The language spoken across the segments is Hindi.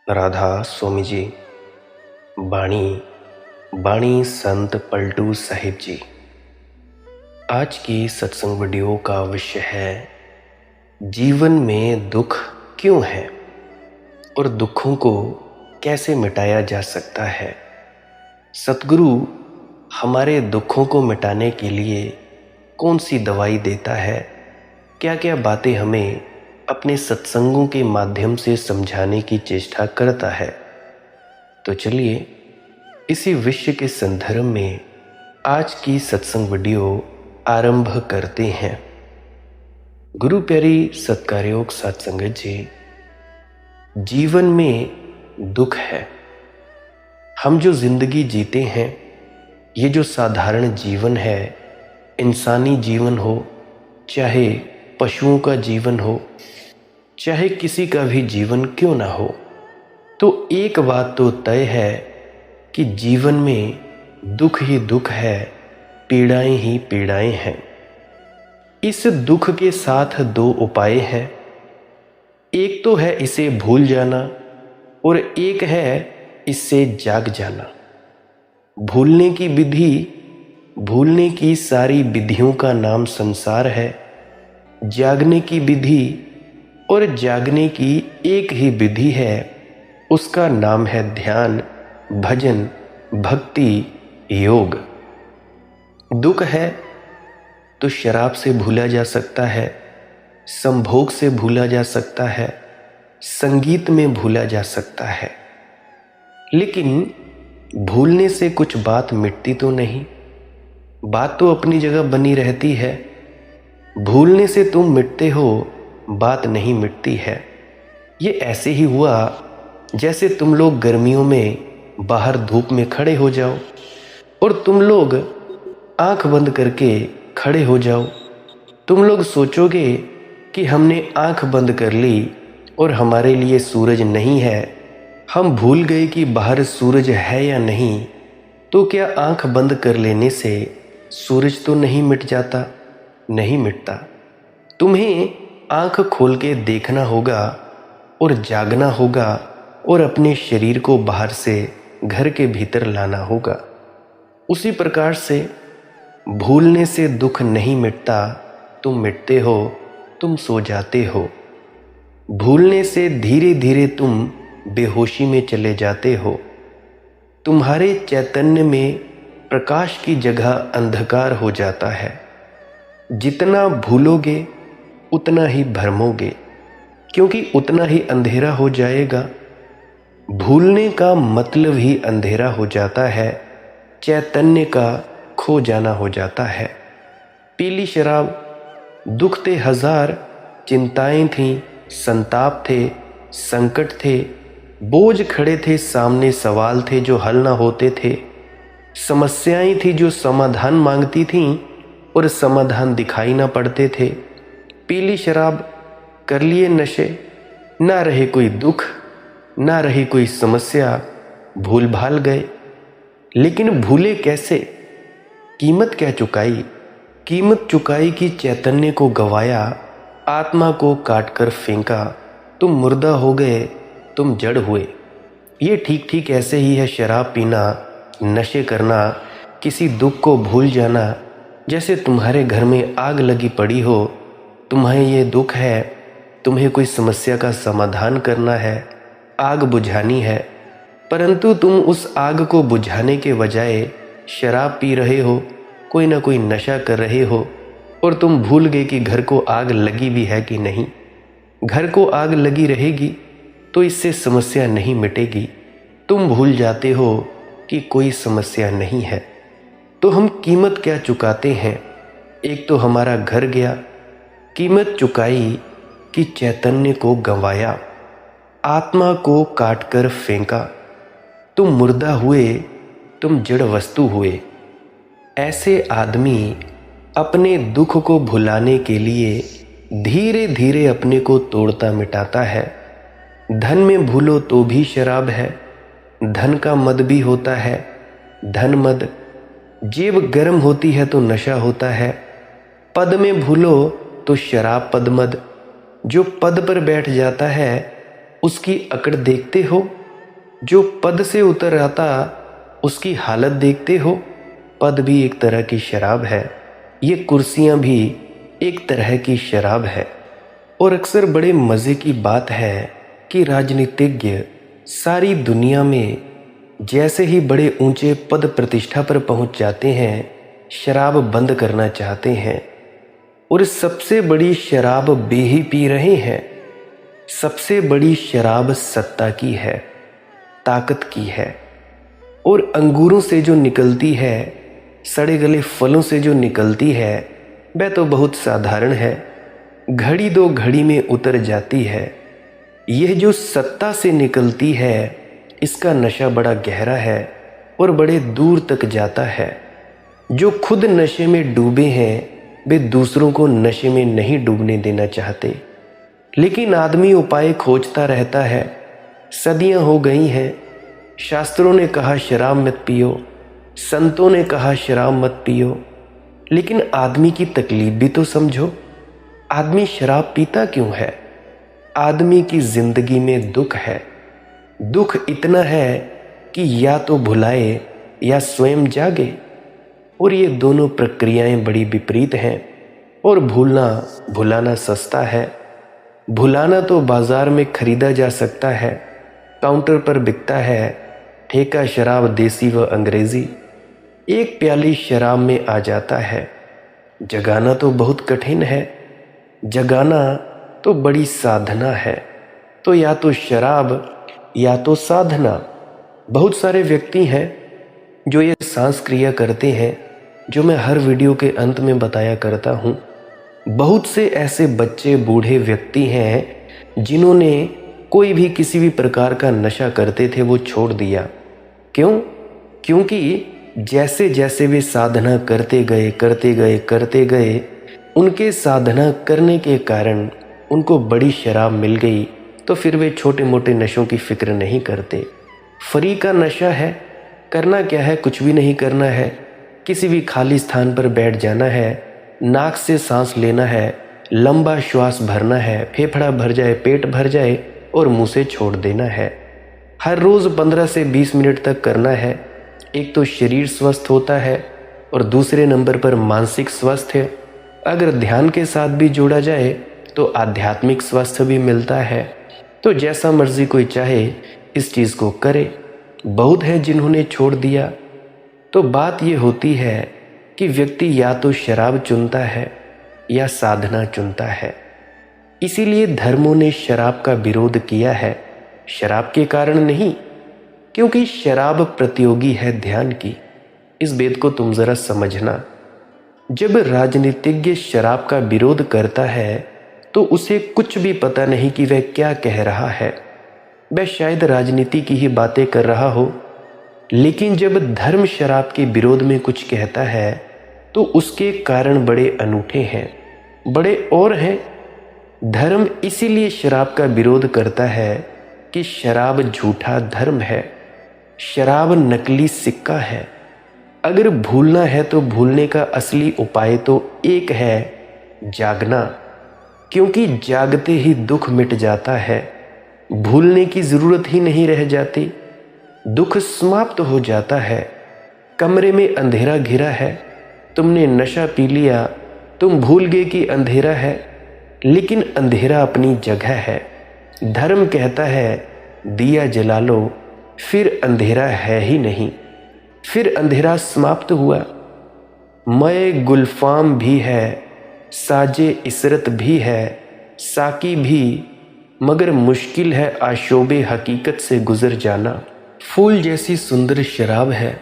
राधा स्वामी जी। बाणी बाणी संत पलटू साहिब जी। आज की सत्संग वीडियो का विषय है जीवन में दुख क्यों है और दुखों को कैसे मिटाया जा सकता है। सतगुरु हमारे दुखों को मिटाने के लिए कौन सी दवाई देता है, क्या क्या बातें हमें अपने सत्संगों के माध्यम से समझाने की चेष्टा करता है। तो चलिए इसी विषय के संदर्भ में आज की सत्संग वीडियो आरंभ करते हैं। गुरु प्यारी सत्कारयोग साध संगत जी, जीवन में दुख है। हम जो जिंदगी जीते हैं, ये जो साधारण जीवन है, इंसानी जीवन हो, चाहे पशुओं का जीवन हो, चाहे किसी का भी जीवन क्यों ना हो, तो एक बात तो तय है कि जीवन में दुख ही दुख है, पीड़ाएं ही पीड़ाएं हैं। इस दुख के साथ दो उपाय हैं। एक तो है इसे भूल जाना और एक है इससे जाग जाना। भूलने की विधि, भूलने की सारी विधियों का नाम संसार है। जागने की विधि और जागने की एक ही विधि है, उसका नाम है ध्यान, भजन, भक्ति, योग। दुख है तो शराब से भूला जा सकता है, संभोग से भूला जा सकता है, संगीत में भूला जा सकता है, लेकिन भूलने से कुछ बात मिटती तो नहीं। बात तो अपनी जगह बनी रहती है। भूलने से तुम मिटते हो, बात नहीं मिटती है। ये ऐसे ही हुआ जैसे तुम लोग गर्मियों में बाहर धूप में खड़े हो जाओ और तुम लोग आंख बंद करके खड़े हो जाओ। तुम लोग सोचोगे कि हमने आंख बंद कर ली और हमारे लिए सूरज नहीं है, हम भूल गए कि बाहर सूरज है या नहीं। तो क्या आंख बंद कर लेने से सूरज तो नहीं मिट जाता? नहीं मिटता। तुम्हें आंख खोल के देखना होगा और जागना होगा और अपने शरीर को बाहर से घर के भीतर लाना होगा। उसी प्रकार से भूलने से दुख नहीं मिटता। तुम मिटते हो, तुम सो जाते हो। भूलने से धीरे धीरे तुम बेहोशी में चले जाते हो। तुम्हारे चैतन्य में प्रकाश की जगह अंधकार हो जाता है। जितना भूलोगे उतना ही भ्रमोगे, क्योंकि उतना ही अंधेरा हो जाएगा। भूलने का मतलब ही अंधेरा हो जाता है, चैतन्य का खो जाना हो जाता है। पीली शराब, दुख थे हजार, चिंताएं थीं, संताप थे, संकट थे, बोझ खड़े थे सामने, सवाल थे जो हल ना होते थे, समस्याएं थी जो समाधान मांगती थीं और समाधान दिखाई ना पड़ते थे। पीली शराब, कर लिए नशे, ना रहे कोई दुख, ना रही कोई समस्या, भूल भाल गए। लेकिन भूले कैसे? कीमत क्या चुकाई? कीमत चुकाई कि चैतन्य को गवाया, आत्मा को काटकर फेंका। तुम मुर्दा हो गए, तुम जड़ हुए। ये ठीक ठीक ऐसे ही है शराब पीना, नशे करना, किसी दुख को भूल जाना। जैसे तुम्हारे घर में आग लगी पड़ी हो, तुम्हें ये दुख है, तुम्हें कोई समस्या का समाधान करना है, आग बुझानी है, परंतु तुम उस आग को बुझाने के बजाय शराब पी रहे हो, कोई ना कोई नशा कर रहे हो और तुम भूल गए कि घर को आग लगी भी है कि नहीं। घर को आग लगी रहेगी तो इससे समस्या नहीं मिटेगी। तुम भूल जाते हो कि कोई समस्या नहीं है। तो हम कीमत क्या चुकाते हैं? एक तो हमारा घर गया, कीमत चुकाई कि चैतन्य को गंवाया, आत्मा को काटकर फेंका। तुम मुर्दा हुए, तुम जड़ वस्तु हुए। ऐसे आदमी अपने दुख को भुलाने के लिए धीरे धीरे अपने को तोड़ता मिटाता है। धन में भूलो तो भी शराब है, धन का मद भी होता है, धन मद। जेब गर्म होती है तो नशा होता है। पद में भूलो तो शराब पद मद। जो पद पर बैठ जाता है उसकी अकड़ देखते हो? जो पद से उतर आता उसकी हालत देखते हो? पद भी एक तरह की शराब है, ये कुर्सियां भी एक तरह की शराब है। और अक्सर बड़े मज़े की बात है कि राजनीतिज्ञ सारी दुनिया में जैसे ही बड़े ऊंचे पद प्रतिष्ठा पर पहुंच जाते हैं, शराब बंद करना चाहते हैं और सबसे बड़ी शराब वे ही पी रहे हैं। सबसे बड़ी शराब सत्ता की है, ताकत की है। और अंगूरों से जो निकलती है, सड़े गले फलों से जो निकलती है, वह तो बहुत साधारण है, घड़ी दो घड़ी में उतर जाती है। यह जो सत्ता से निकलती है, इसका नशा बड़ा गहरा है और बड़े दूर तक जाता है। जो खुद नशे में डूबे हैं वे दूसरों को नशे में नहीं डूबने देना चाहते, लेकिन आदमी उपाय खोजता रहता है। सदियां हो गई हैं, शास्त्रों ने कहा शराब मत पियो, संतों ने कहा शराब मत पियो, लेकिन आदमी की तकलीफ भी तो समझो। आदमी शराब पीता क्यों है? आदमी की जिंदगी में दुख है। दुख इतना है कि या तो भुलाए या स्वयं जागे, और ये दोनों प्रक्रियाएं बड़ी विपरीत हैं। और भूलना भुलाना सस्ता है। भुलाना तो बाजार में खरीदा जा सकता है, काउंटर पर बिकता है, ठेका शराब देसी व अंग्रेजी, एक प्याली शराब में आ जाता है। जगाना तो बहुत कठिन है, जगाना तो बड़ी साधना है। तो या तो शराब या तो साधना। बहुत सारे व्यक्ति हैं जो ये सांस क्रिया करते हैं, जो मैं हर वीडियो के अंत में बताया करता हूँ। बहुत से ऐसे बच्चे बूढ़े व्यक्ति हैं जिन्होंने कोई भी किसी भी प्रकार का नशा करते थे वो छोड़ दिया। क्यों? क्योंकि जैसे जैसे वे साधना करते गए, उनके साधना करने के कारण उनको बड़ी शराब मिल गई, तो फिर वे छोटे मोटे नशों की फिक्र नहीं करते। फ्री का नशा है, करना क्या है? कुछ भी नहीं करना है। किसी भी खाली स्थान पर बैठ जाना है, नाक से सांस लेना है, लंबा श्वास भरना है, फेफड़ा भर जाए, पेट भर जाए और मुंह से छोड़ देना है। हर रोज़ 15 से 20 मिनट तक करना है। एक तो शरीर स्वस्थ होता है और दूसरे नंबर पर मानसिक स्वास्थ्य, अगर ध्यान के साथ भी जोड़ा जाए तो आध्यात्मिक स्वास्थ्य भी मिलता है। तो जैसा मर्जी कोई चाहे इस चीज़ को करे। बहुत है जिन्होंने छोड़ दिया। तो बात ये होती है कि व्यक्ति या तो शराब चुनता है या साधना चुनता है। इसीलिए धर्मों ने शराब का विरोध किया है, शराब के कारण नहीं, क्योंकि शराब प्रतियोगी है ध्यान की। इस बात को तुम जरा समझना। जब राजनीतिज्ञ शराब का विरोध करता है तो उसे कुछ भी पता नहीं कि वह क्या कह रहा है। वह शायद राजनीति की ही बातें कर रहा हो, लेकिन जब धर्म शराब के विरोध में कुछ कहता है तो उसके कारण बड़े अनूठे हैं, बड़े और हैं। धर्म इसीलिए शराब का विरोध करता है कि शराब झूठा धर्म है, शराब नकली सिक्का है। अगर भूलना है तो भूलने का असली उपाय तो एक है, जागना, क्योंकि जागते ही दुख मिट जाता है। भूलने की ज़रूरत ही नहीं रह जाती, दुख समाप्त हो जाता है। कमरे में अंधेरा घिरा है, तुमने नशा पी लिया, तुम भूल गए कि अंधेरा है, लेकिन अंधेरा अपनी जगह है। धर्म कहता है दिया जला लो, फिर अंधेरा है ही नहीं, फिर अंधेरा समाप्त हुआ। मए गुलफाम भी है, साजे इसरत भी है, साकी भी, मगर मुश्किल है आशोबे हकीकत से गुजर जाना। फूल जैसी सुंदर शराब है,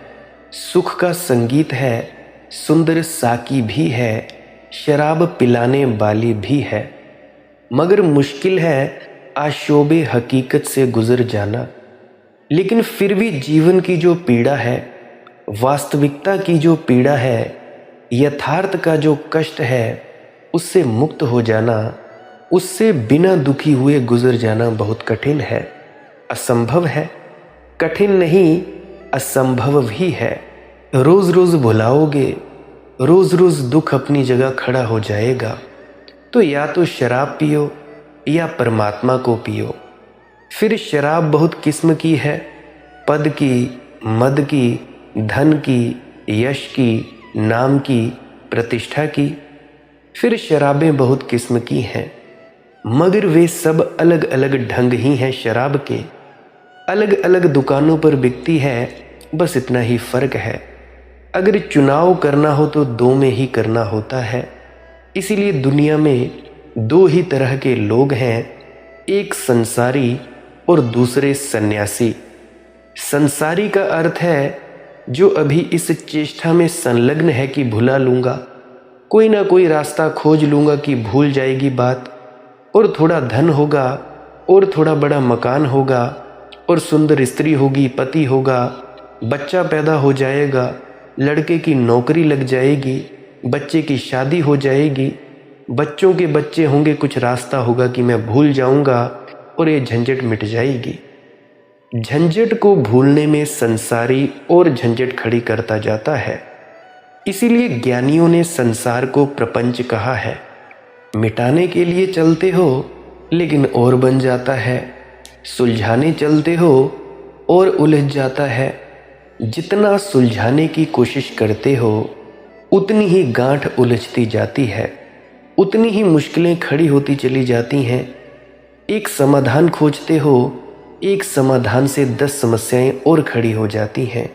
सुख का संगीत है, सुंदर साकी भी है, शराब पिलाने वाली भी है, मगर मुश्किल है आशोबे हकीकत से गुजर जाना। लेकिन फिर भी जीवन की जो पीड़ा है, वास्तविकता की जो पीड़ा है, यथार्थ का जो कष्ट है, उससे मुक्त हो जाना, उससे बिना दुखी हुए गुजर जाना बहुत कठिन है, असंभव है। कठिन नहीं, असंभव भी है। रोज रोज भुलाओगे, रोज रोज दुख अपनी जगह खड़ा हो जाएगा। तो या तो शराब पियो या परमात्मा को पियो। फिर शराब बहुत किस्म की है, पद की, मद की, धन की, यश की, नाम की, प्रतिष्ठा की। फिर शराबें बहुत किस्म की हैं, मगर वे सब अलग अलग ढंग ही हैं शराब के, अलग अलग दुकानों पर बिकती है, बस इतना ही फर्क है। अगर चुनाव करना हो तो दो में ही करना होता है। इसीलिए दुनिया में दो ही तरह के लोग हैं, एक संसारी और दूसरे सन्यासी। संसारी का अर्थ है जो अभी इस चेष्टा में संलग्न है कि भुला लूँगा, कोई ना कोई रास्ता खोज लूँगा कि भूल जाएगी बात, और थोड़ा धन होगा, और थोड़ा बड़ा मकान होगा, और सुंदर स्त्री होगी, पति होगा, बच्चा पैदा हो जाएगा, लड़के की नौकरी लग जाएगी, बच्चे की शादी हो जाएगी, बच्चों के बच्चे होंगे, कुछ रास्ता होगा कि मैं भूल जाऊंगा और ये झंझट मिट जाएगी। झंझट को भूलने में संसारी और झंझट खड़ी करता जाता है। इसीलिए ज्ञानियों ने संसार को प्रपंच कहा है। मिटाने के लिए चलते हो लेकिन और बन जाता है, सुलझाने चलते हो और उलझ जाता है। जितना सुलझाने की कोशिश करते हो उतनी ही गांठ उलझती जाती है, उतनी ही मुश्किलें खड़ी होती चली जाती हैं। एक समाधान खोजते हो, एक समाधान से 10 समस्याएं और खड़ी हो जाती हैं,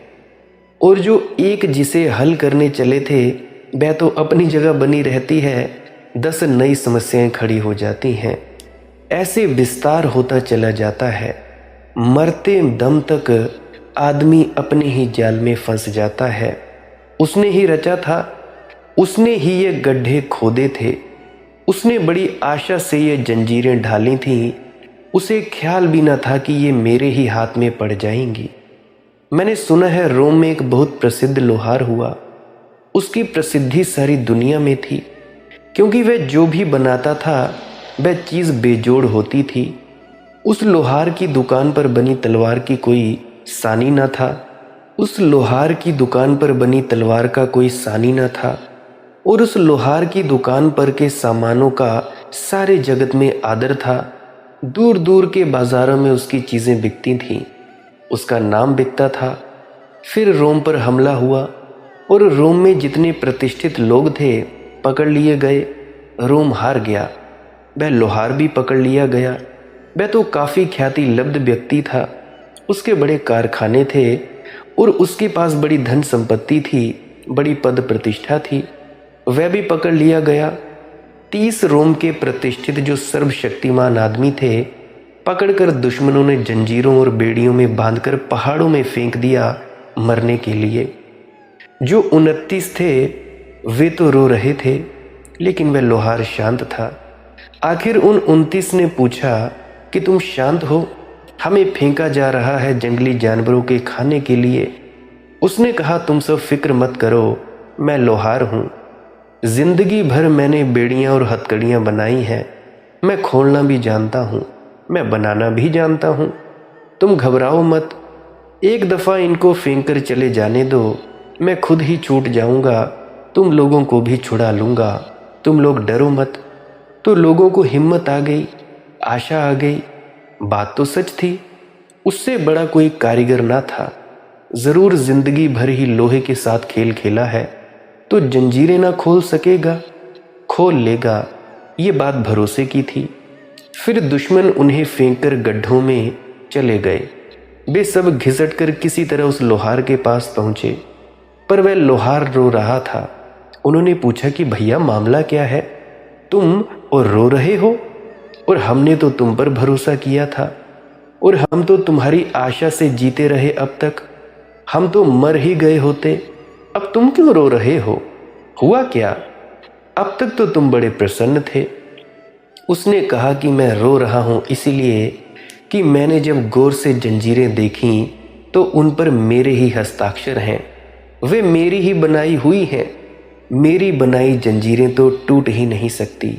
और जो एक जिसे हल करने चले थे वह तो अपनी जगह बनी रहती है, 10 नई समस्याएं खड़ी हो जाती हैं। ऐसे विस्तार होता चला जाता है। मरते दम तक आदमी अपने ही जाल में फंस जाता है। उसने ही रचा था, उसने ही ये गड्ढे खोदे थे, उसने बड़ी आशा से ये जंजीरें ढाली थीं। उसे ख्याल भी न था कि ये मेरे ही हाथ में पड़ जाएंगी। मैंने सुना है रोम में एक बहुत प्रसिद्ध लोहार हुआ। उसकी प्रसिद्धि सारी दुनिया में थी, क्योंकि वह जो भी बनाता था वह चीज़ बेजोड़ होती थी। उस लोहार की दुकान पर बनी तलवार की कोई सानी न था, उस लोहार की दुकान पर बनी तलवार का कोई सानी न था, और उस लोहार की दुकान पर के सामानों का सारे जगत में आदर था। दूर दूर के बाजारों में उसकी चीज़ें बिकती थीं, उसका नाम बिकता था। फिर रोम पर हमला हुआ और रोम में जितने प्रतिष्ठित लोग थे पकड़ लिए गए। रोम हार गया, वह लोहार भी पकड़ लिया गया। वह तो काफ़ी ख्याति लब्ध व्यक्ति था, उसके बड़े कारखाने थे और उसके पास बड़ी धन संपत्ति थी, बड़ी पद प्रतिष्ठा थी। वह भी पकड़ लिया गया। 30 रोम के प्रतिष्ठित जो सर्वशक्तिमान आदमी थे पकड़कर दुश्मनों ने जंजीरों और बेड़ियों में बांधकर पहाड़ों में फेंक दिया मरने के लिए। जो 29 थे वे तो रो रहे थे, लेकिन वह लोहार शांत था। आखिर उन 29 ने पूछा कि तुम शांत हो, हमें फेंका जा रहा है जंगली जानवरों के खाने के लिए। उसने कहा तुम सब फिक्र मत करो, मैं लोहार हूँ, जिंदगी भर मैंने बेड़ियाँ और हथकड़ियाँ बनाई हैं, मैं खोलना भी जानता हूँ, मैं बनाना भी जानता हूँ। तुम घबराओ मत, एक दफ़ा इनको फेंक कर चले जाने दो, मैं खुद ही छूट जाऊँगा, तुम लोगों को भी छुड़ा लूँगा, तुम लोग डरो मत। तो लोगों को हिम्मत आ गई, आशा आ गई। बात तो सच थी, उससे बड़ा कोई कारीगर ना था। ज़रूर जिंदगी भर ही लोहे के साथ खेल खेला है, तो जंजीरें ना खोल सकेगा, खोल लेगा, ये बात भरोसे की थी। फिर दुश्मन उन्हें फेंककर गड्ढों में चले गए। वे सब घिसट कर किसी तरह उस लोहार के पास पहुंचे, पर वह लोहार रो रहा था। उन्होंने पूछा कि भैया मामला क्या है, तुम और रो रहे हो? और हमने तो तुम पर भरोसा किया था, और हम तो तुम्हारी आशा से जीते रहे अब तक, हम तो मर ही गए होते, अब तुम क्यों रो रहे हो? हुआ क्या? अब तक तो तुम बड़े प्रसन्न थे। उसने कहा कि मैं रो रहा हूँ इसीलिए कि मैंने जब गौर से जंजीरें देखीं तो उन पर मेरे ही हस्ताक्षर हैं, वे मेरी ही बनाई हुई हैं। मेरी बनाई जंजीरें तो टूट ही नहीं सकती।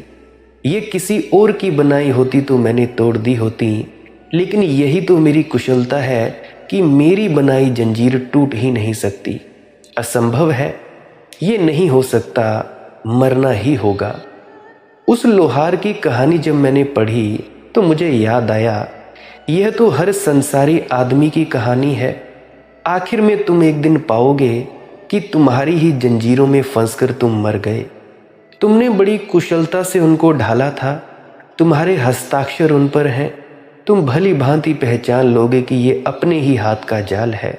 ये किसी और की बनाई होती तो मैंने तोड़ दी होती, लेकिन यही तो मेरी कुशलता है कि मेरी बनाई जंजीर टूट ही नहीं सकती। असंभव है, ये नहीं हो सकता, मरना ही होगा। उस लोहार की कहानी जब मैंने पढ़ी तो मुझे याद आया यह तो हर संसारी आदमी की कहानी है। आखिर में तुम एक दिन पाओगे कि तुम्हारी ही जंजीरों में फंसकर तुम मर गए। तुमने बड़ी कुशलता से उनको ढाला था, तुम्हारे हस्ताक्षर उन पर हैं। तुम भली भांति पहचान लोगे कि ये अपने ही हाथ का जाल है।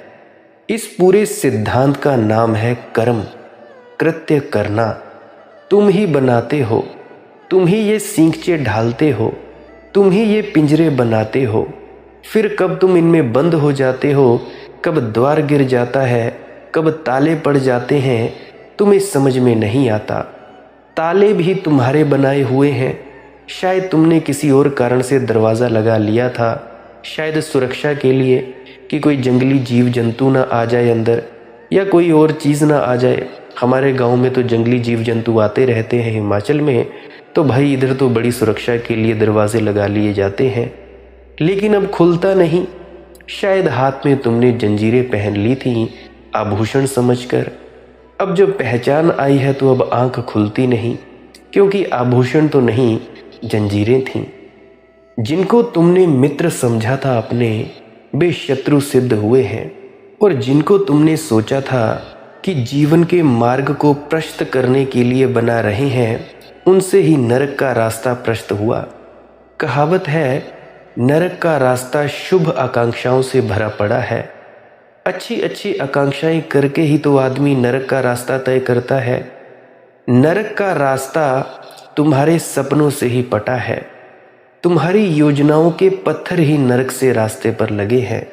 इस पूरे सिद्धांत का नाम है कर्म, कृत्य करना। तुम ही बनाते हो, तुम ही ये सींगचे ढालते हो, तुम ही ये पिंजरे बनाते हो। फिर कब तुम इनमें बंद हो जाते हो, कब द्वार गिर जाता है, कब ताले पड़ जाते हैं, तुम्हें समझ में नहीं आता। ताले भी तुम्हारे बनाए हुए हैं। शायद तुमने किसी और कारण से दरवाज़ा लगा लिया था, शायद सुरक्षा के लिए कि कोई जंगली जीव जंतु ना आ जाए अंदर, या कोई और चीज़ ना आ जाए। हमारे गांव में तो जंगली जीव जंतु आते रहते हैं। हिमाचल में तो भाई इधर तो बड़ी सुरक्षा के लिए दरवाजे लगा लिए जाते हैं, लेकिन अब खुलता नहीं। शायद हाथ में तुमने जंजीरें पहन ली थी आभूषण समझकर। अब जब पहचान आई है तो अब आंख खुलती नहीं, क्योंकि आभूषण तो नहीं, जंजीरें थीं। जिनको तुमने मित्र समझा था अपने, वे शत्रु सिद्ध हुए हैं। और जिनको तुमने सोचा था कि जीवन के मार्ग को प्रशस्त करने के लिए बना रहे हैं, उनसे ही नरक का रास्ता प्रशस्त हुआ। कहावत है, नरक का रास्ता शुभ आकांक्षाओं से भरा पड़ा है। अच्छी अच्छी आकांक्षाएं करके ही तो आदमी नरक का रास्ता तय करता है। नरक का रास्ता तुम्हारे सपनों से ही पटा है। तुम्हारी योजनाओं के पत्थर ही नरक से रास्ते पर लगे हैं,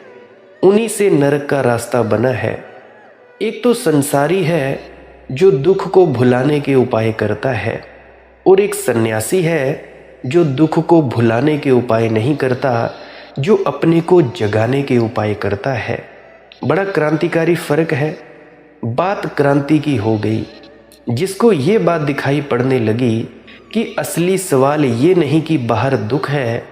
उन्हीं से नरक का रास्ता बना है। एक तो संसारी है जो दुख को भुलाने के उपाय करता है, और एक सन्यासी है जो दुख को भुलाने के उपाय नहीं करता, जो अपने को जगाने के उपाय करता है। बड़ा क्रांतिकारी फर्क है। बात क्रांति की हो गई। जिसको ये बात दिखाई पड़ने लगी कि असली सवाल ये नहीं कि बाहर दुख है,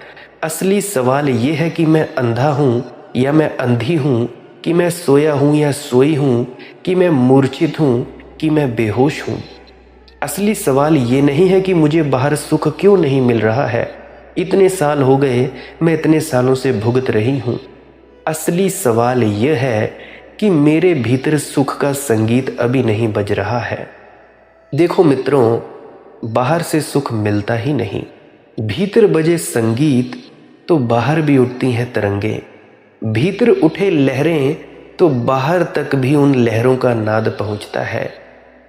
असली सवाल ये है कि मैं अंधा हूँ या मैं अंधी हूँ, कि मैं सोया हूँ या सोई हूँ, कि मैं मूर्छित हूँ कि मैं बेहोश हूँ। असली सवाल ये नहीं है कि मुझे बाहर सुख क्यों नहीं मिल रहा है, इतने साल हो गए, मैं इतने सालों से भुगत रही हूँ। असली सवाल यह है कि मेरे भीतर सुख का संगीत अभी नहीं बज रहा है। देखो मित्रों, बाहर से सुख मिलता ही नहीं। भीतर बजे संगीत तो बाहर भी उठती हैं तरंगे। भीतर उठे लहरें तो बाहर तक भी उन लहरों का नाद पहुंचता है।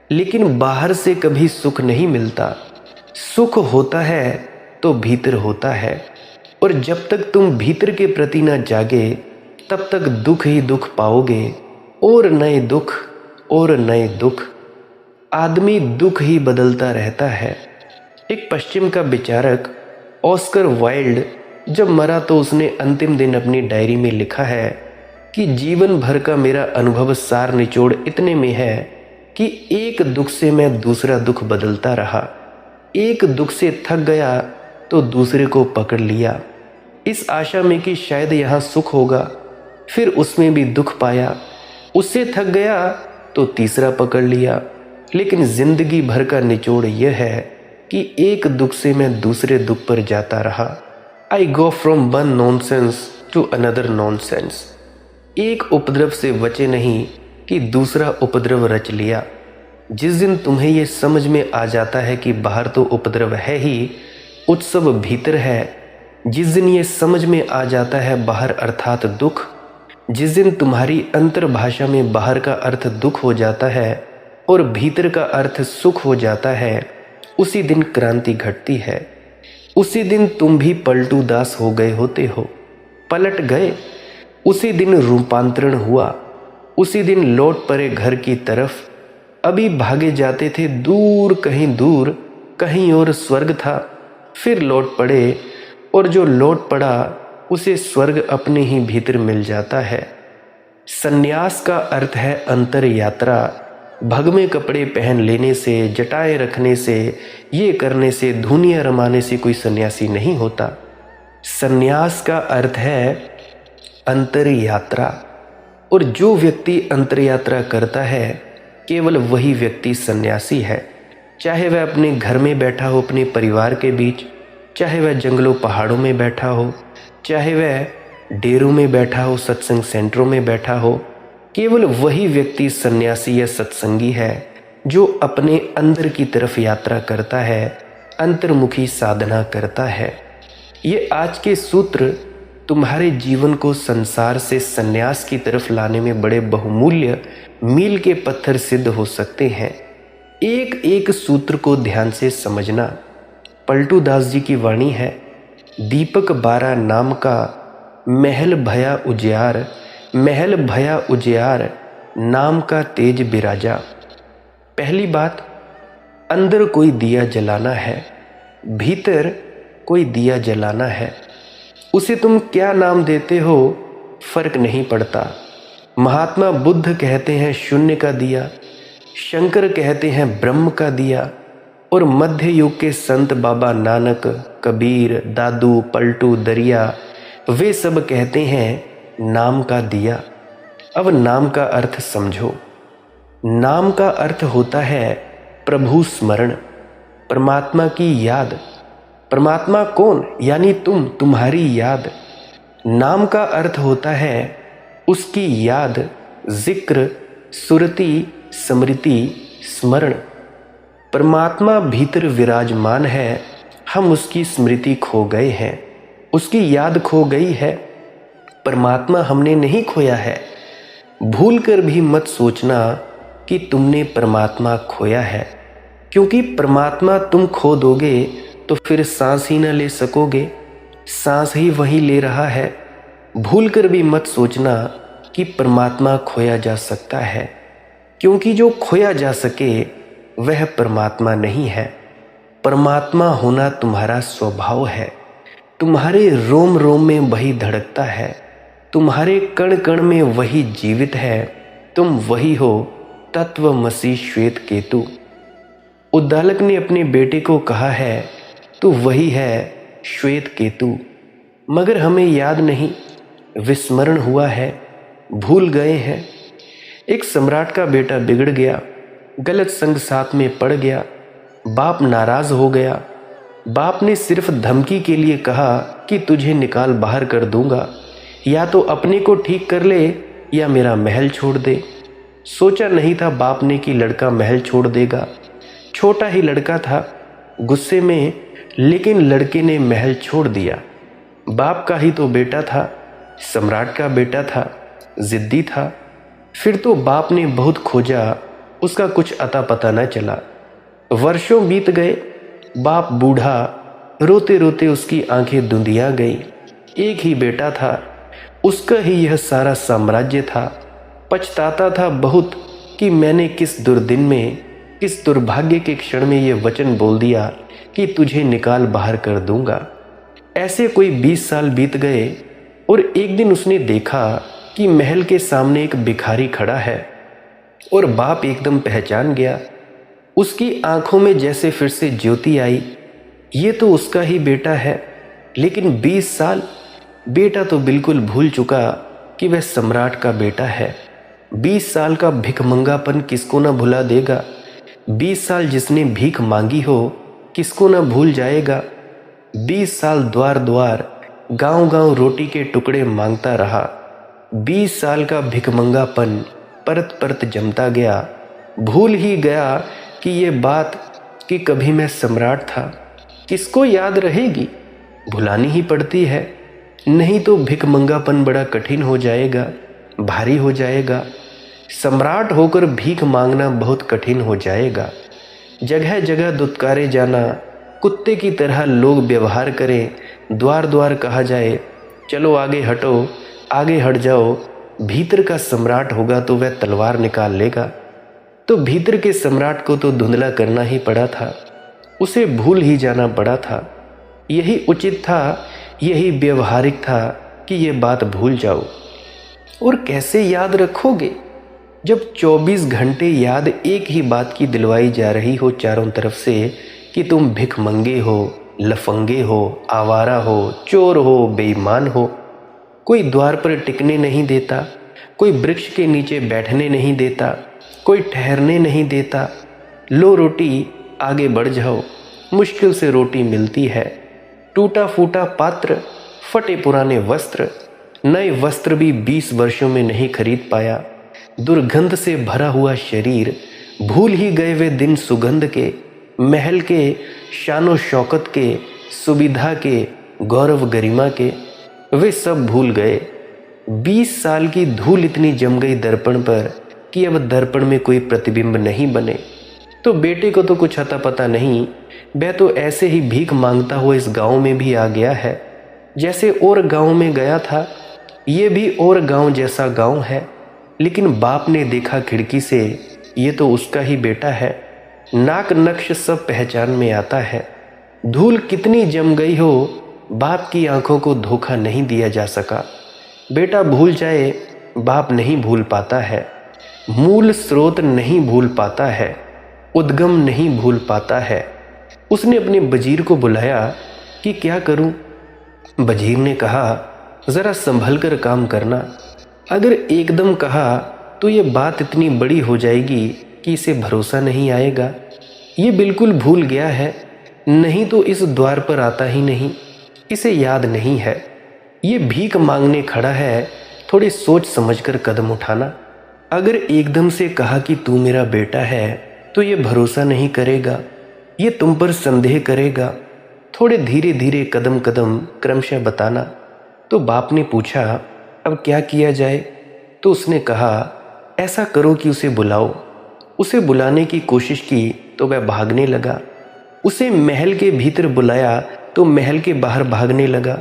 लेकिन बाहर से कभी सुख नहीं मिलता। सुख होता है तो भीतर होता है, और जब तक तुम भीतर के प्रति न जागे तब तक दुख ही दुख पाओगे, और नए दुख और नए दुख। आदमी दुख ही बदलता रहता है। एक पश्चिम का विचारक ऑस्कर वाइल्ड जब मरा तो उसने अंतिम दिन अपनी डायरी में लिखा है कि जीवन भर का मेरा अनुभव सार निचोड़ इतने में है कि एक दुख से मैं दूसरा दुख बदलता रहा। एक दुख से थक गया तो दूसरे को पकड़ लिया, इस आशा में कि शायद यहाँ सुख होगा। फिर उसमें भी दुख पाया, उससे थक गया तो तीसरा पकड़ लिया। लेकिन जिंदगी भर का निचोड़ यह है कि एक दुख से मैं दूसरे दुख पर जाता रहा। I go from one nonsense to another nonsense. एक उपद्रव से बचे नहीं कि दूसरा उपद्रव रच लिया। जिस दिन तुम्हें यह समझ में आ जाता है कि बाहर तो उपद्रव है ही, उत्सव भीतर है, जिस दिन ये समझ में आ जाता है बाहर अर्थात दुख, जिस दिन तुम्हारी अंतर्भाषा में बाहर का अर्थ दुख हो जाता है और भीतर का अर्थ सुख हो जाता है, उसी दिन क्रांति घटती है। उसी दिन तुम भी पलटू दास हो गए होते हो, पलट गए। उसी दिन रूपांतरण हुआ, उसी दिन लौट पड़े घर की तरफ। अभी भागे जाते थे दूर, कहीं और स्वर्ग था। फिर लौट पड़े, और जो लौट पड़ा उसे स्वर्ग अपने ही भीतर मिल जाता है। सन्यास का अर्थ है अंतर यात्रा। भगवे कपड़े पहन लेने से, जटाएं रखने से, ये करने से, धुनियाँ रमाने से कोई सन्यासी नहीं होता। सन्यास का अर्थ है अंतर यात्रा, और जो व्यक्ति अंतर यात्रा करता है केवल वही व्यक्ति सन्यासी है। चाहे वह अपने घर में बैठा हो अपने परिवार के बीच, चाहे वह जंगलों पहाड़ों में बैठा हो, चाहे वह डेरों में बैठा हो, सत्संग सेंटरों में बैठा हो, केवल वही व्यक्ति सन्यासी या सत्संगी है जो अपने अंदर की तरफ यात्रा करता है, अंतर्मुखी साधना करता है। ये आज के सूत्र तुम्हारे जीवन को संसार से सन्यास की तरफ लाने में बड़े बहुमूल्य मील के पत्थर सिद्ध हो सकते हैं। एक एक सूत्र को ध्यान से समझना। पलटू दास जी की वाणी है, दीपक बारा नाम का महल भया उजियार, महल भया उजियार नाम का तेज बिराजा। पहली बात, अंदर कोई दिया जलाना है, भीतर कोई दिया जलाना है। उसे तुम क्या नाम देते हो फर्क नहीं पड़ता। महात्मा बुद्ध कहते हैं शून्य का दिया, शंकर कहते हैं ब्रह्म का दिया, और मध्य युग के संत बाबा नानक, कबीर, दादू, पलटू, दरिया, वे सब कहते हैं नाम का दिया। अब नाम का अर्थ समझो। नाम का अर्थ होता है प्रभु स्मरण, परमात्मा की याद। परमात्मा कौन? यानी तुम, तुम्हारी याद। नाम का अर्थ होता है उसकी याद, जिक्र, सुरति, स्मृति, स्मरण। परमात्मा भीतर विराजमान है, हम उसकी स्मृति खो गए हैं, उसकी याद खो गई है। परमात्मा हमने नहीं खोया है। भूल कर भी मत सोचना कि तुमने परमात्मा खोया है, क्योंकि परमात्मा तुम खो दोगे तो फिर सांस ही न ले सकोगे। सांस ही वही ले रहा है। भूल कर भी मत सोचना कि परमात्मा खोया जा सकता है, क्योंकि जो खोया जा सके वह परमात्मा नहीं है। परमात्मा होना तुम्हारा स्वभाव है। तुम्हारे रोम रोम में वही धड़कता है, तुम्हारे कण कण में वही जीवित है। तुम वही हो, तत्वमसि श्वेत केतु। उद्दालक ने अपने बेटे को कहा है तू वही है श्वेत केतु, मगर हमें याद नहीं, विस्मरण हुआ है, भूल गए हैं। एक सम्राट का बेटा बिगड़ गया, गलत संग साथ में पड़ गया, बाप नाराज हो गया। बाप ने सिर्फ धमकी के लिए कहा कि तुझे निकाल बाहर कर दूंगा, या तो अपने को ठीक कर ले या मेरा महल छोड़ दे। सोचा नहीं था बाप ने कि लड़का महल छोड़ देगा। छोटा ही लड़का था, गुस्से में, लेकिन लड़के ने महल छोड़ दिया। बाप का ही तो बेटा था, सम्राट का बेटा था, जिद्दी था। फिर तो बाप ने बहुत खोजा, उसका कुछ अता पता न चला। वर्षों बीत गए, बाप बूढ़ा, रोते रोते उसकी आंखें धुंधिया गई। एक ही बेटा था, उसका ही यह सारा साम्राज्य था। पछताता था बहुत कि मैंने किस दुर्दिन में, किस दुर्भाग्य के क्षण में यह वचन बोल दिया कि तुझे निकाल बाहर कर दूंगा। ऐसे कोई 20 साल बीत गए और एक दिन उसने देखा कि महल के सामने एक भिखारी खड़ा है, और बाप एकदम पहचान गया। उसकी आंखों में जैसे फिर से ज्योति आई। ये तो उसका ही बेटा है, लेकिन 20 साल बेटा तो बिल्कुल भूल चुका कि वह सम्राट का बेटा है। 20 साल का भिखमंगापन किसको न भुला देगा। 20 साल जिसने भीख मांगी हो किसको न भूल जाएगा। 20 साल द्वार द्वार, गांव गांव रोटी के टुकड़े मांगता रहा। 20 साल का भिखमंगापन परत परत जमता गया। भूल ही गया कि ये बात कि कभी मैं सम्राट था। किसको याद रहेगी? भुलानी ही पड़ती है, नहीं तो भिखमंगापन बड़ा कठिन हो जाएगा, भारी हो जाएगा। सम्राट होकर भीख मांगना बहुत कठिन हो जाएगा। जगह जगह दुत्कारे जाना, कुत्ते की तरह लोग व्यवहार करें, द्वार द्वार कहा जाए चलो आगे हटो, आगे हट जाओ। भीतर का सम्राट होगा तो वह तलवार निकाल लेगा। तो भीतर के सम्राट को तो धुंधला करना ही पड़ा था, उसे भूल ही जाना पड़ा था। यही उचित था, यही व्यवहारिक था कि ये बात भूल जाओ। और कैसे याद रखोगे जब 24 घंटे याद एक ही बात की दिलवाई जा रही हो चारों तरफ से कि तुम भिखमंगे हो, लफंगे हो, आवारा हो, चोर हो, बेईमान हो। कोई द्वार पर टिकने नहीं देता, कोई वृक्ष के नीचे बैठने नहीं देता, कोई ठहरने नहीं देता। लो रोटी, आगे बढ़ जाओ। मुश्किल से रोटी मिलती है। टूटा फूटा पात्र, फटे पुराने वस्त्र, नए वस्त्र भी 20 वर्षों में नहीं खरीद पाया। दुर्गंध से भरा हुआ शरीर, भूल ही गए वे दिन सुगंध के, महल के, शानो शौकत के, सुविधा के, गौरव गरिमा के, वे सब भूल गए। 20 साल की धूल इतनी जम गई दर्पण पर कि अब दर्पण में कोई प्रतिबिंब नहीं बने। तो बेटे को तो कुछ अता पता नहीं, वह तो ऐसे ही भीख मांगता हुआ इस गांव में भी आ गया है। जैसे और गांव में गया था, ये भी और गांव जैसा गांव है, लेकिन बाप ने देखा खिड़की से, ये तो उसका ही बेटा है। नाक नक्श सब पहचान में आता है। धूल कितनी जम गई हो, बाप की आंखों को धोखा नहीं दिया जा सका। बेटा भूल जाए, बाप नहीं भूल पाता है। मूल स्रोत नहीं भूल पाता है, उद्गम नहीं भूल पाता है। उसने अपने वजीर को बुलाया कि क्या करूं? वजीर ने कहा, ज़रा संभल कर काम करना। अगर एकदम कहा तो ये बात इतनी बड़ी हो जाएगी कि इसे भरोसा नहीं आएगा। ये बिल्कुल भूल गया है, नहीं तो इस द्वार पर आता ही नहीं। इसे याद नहीं है। ये भीख मांगने खड़ा है, थोड़ी सोच समझकर कदम उठाना। अगर एकदम से कहा कि तू मेरा बेटा है तो ये भरोसा नहीं करेगा, ये तुम पर संदेह करेगा। थोड़े धीरे धीरे कदम कदम क्रमशः बताना। तो बाप ने पूछा, अब क्या किया जाए? तो उसने कहा, ऐसा करो कि उसे बुलाओ। उसे बुलाने की कोशिश की तो वह भागने लगा। उसे महल के भीतर बुलाया तो महल के बाहर भागने लगा।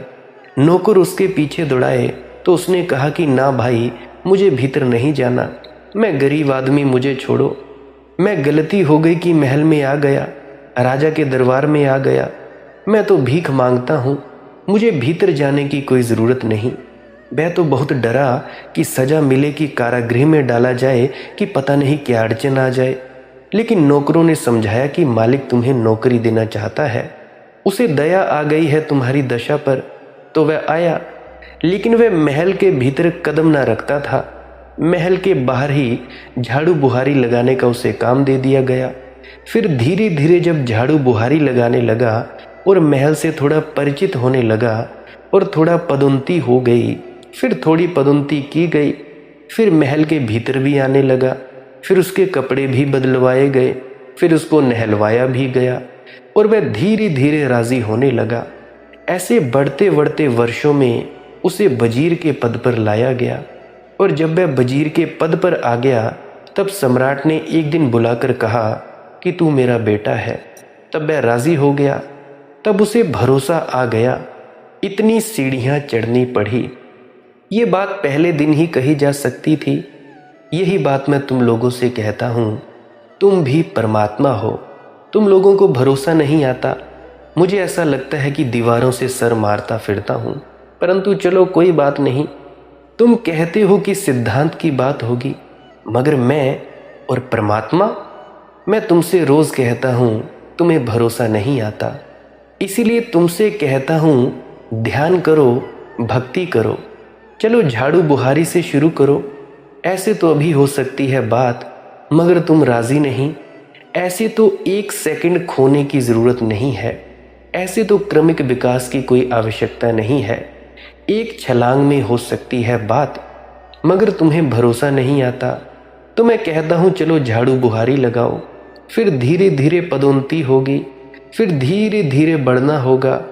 नौकर उसके पीछे दौड़ाए तो उसने कहा कि ना भाई, मुझे भीतर नहीं जाना, मैं गरीब आदमी, मुझे छोड़ो। मैं गलती हो गई कि महल में आ गया, राजा के दरबार में आ गया। मैं तो भीख मांगता हूँ, मुझे भीतर जाने की कोई ज़रूरत नहीं। वह तो बहुत डरा कि सज़ा मिले कि कारागृह में डाला जाए, कि पता नहीं क्या अड़चन आ जाए। लेकिन नौकरों ने समझाया कि मालिक तुम्हें नौकरी देना चाहता है, उसे दया आ गई है तुम्हारी दशा पर, तो वह आया। लेकिन वह महल के भीतर कदम ना रखता था। महल के बाहर ही झाड़ू बुहारी लगाने का उसे काम दे दिया गया। फिर धीरे धीरे जब झाड़ू बुहारी लगाने लगा और महल से थोड़ा परिचित होने लगा और थोड़ा पदोन्नति हो गई, फिर थोड़ी पदोन्नति की गई, फिर महल के भीतर भी आने लगा। फिर उसके कपड़े भी बदलवाए गए, फिर उसको नहलवाया भी गया और वह धीरे धीरे राज़ी होने लगा। ऐसे बढ़ते बढ़ते वर्षों में उसे वजीर के पद पर लाया गया। और जब वह वजीर के पद पर आ गया, तब सम्राट ने एक दिन बुलाकर कहा कि तू मेरा बेटा है। तब वह राज़ी हो गया। तब उसे भरोसा आ गया। इतनी सीढ़ियाँ चढ़नी पड़ी। ये बात पहले दिन ही कही जा सकती थी। यही बात मैं तुम लोगों से कहता हूँ, तुम भी परमात्मा हो। तुम लोगों को भरोसा नहीं आता। मुझे ऐसा लगता है कि दीवारों से सर मारता फिरता हूँ, परंतु चलो कोई बात नहीं। तुम कहते हो कि सिद्धांत की बात होगी, मगर मैं और परमात्मा, मैं तुमसे रोज़ कहता हूँ तुम्हें भरोसा नहीं आता। इसीलिए तुमसे कहता हूँ, ध्यान करो, भक्ति करो। चलो झाड़ू बुहारी से शुरू करो। ऐसे तो अभी हो सकती है बात, मगर तुम राज़ी नहीं। ऐसे तो 1 सेकंड खोने की ज़रूरत नहीं है। ऐसे तो क्रमिक विकास की कोई आवश्यकता नहीं है। एक छलांग में हो सकती है बात, मगर तुम्हें भरोसा नहीं आता। तो मैं कहता हूँ चलो झाड़ू बुहारी लगाओ। फिर धीरे धीरे पदोन्नति होगी, फिर धीरे धीरे बढ़ना होगा।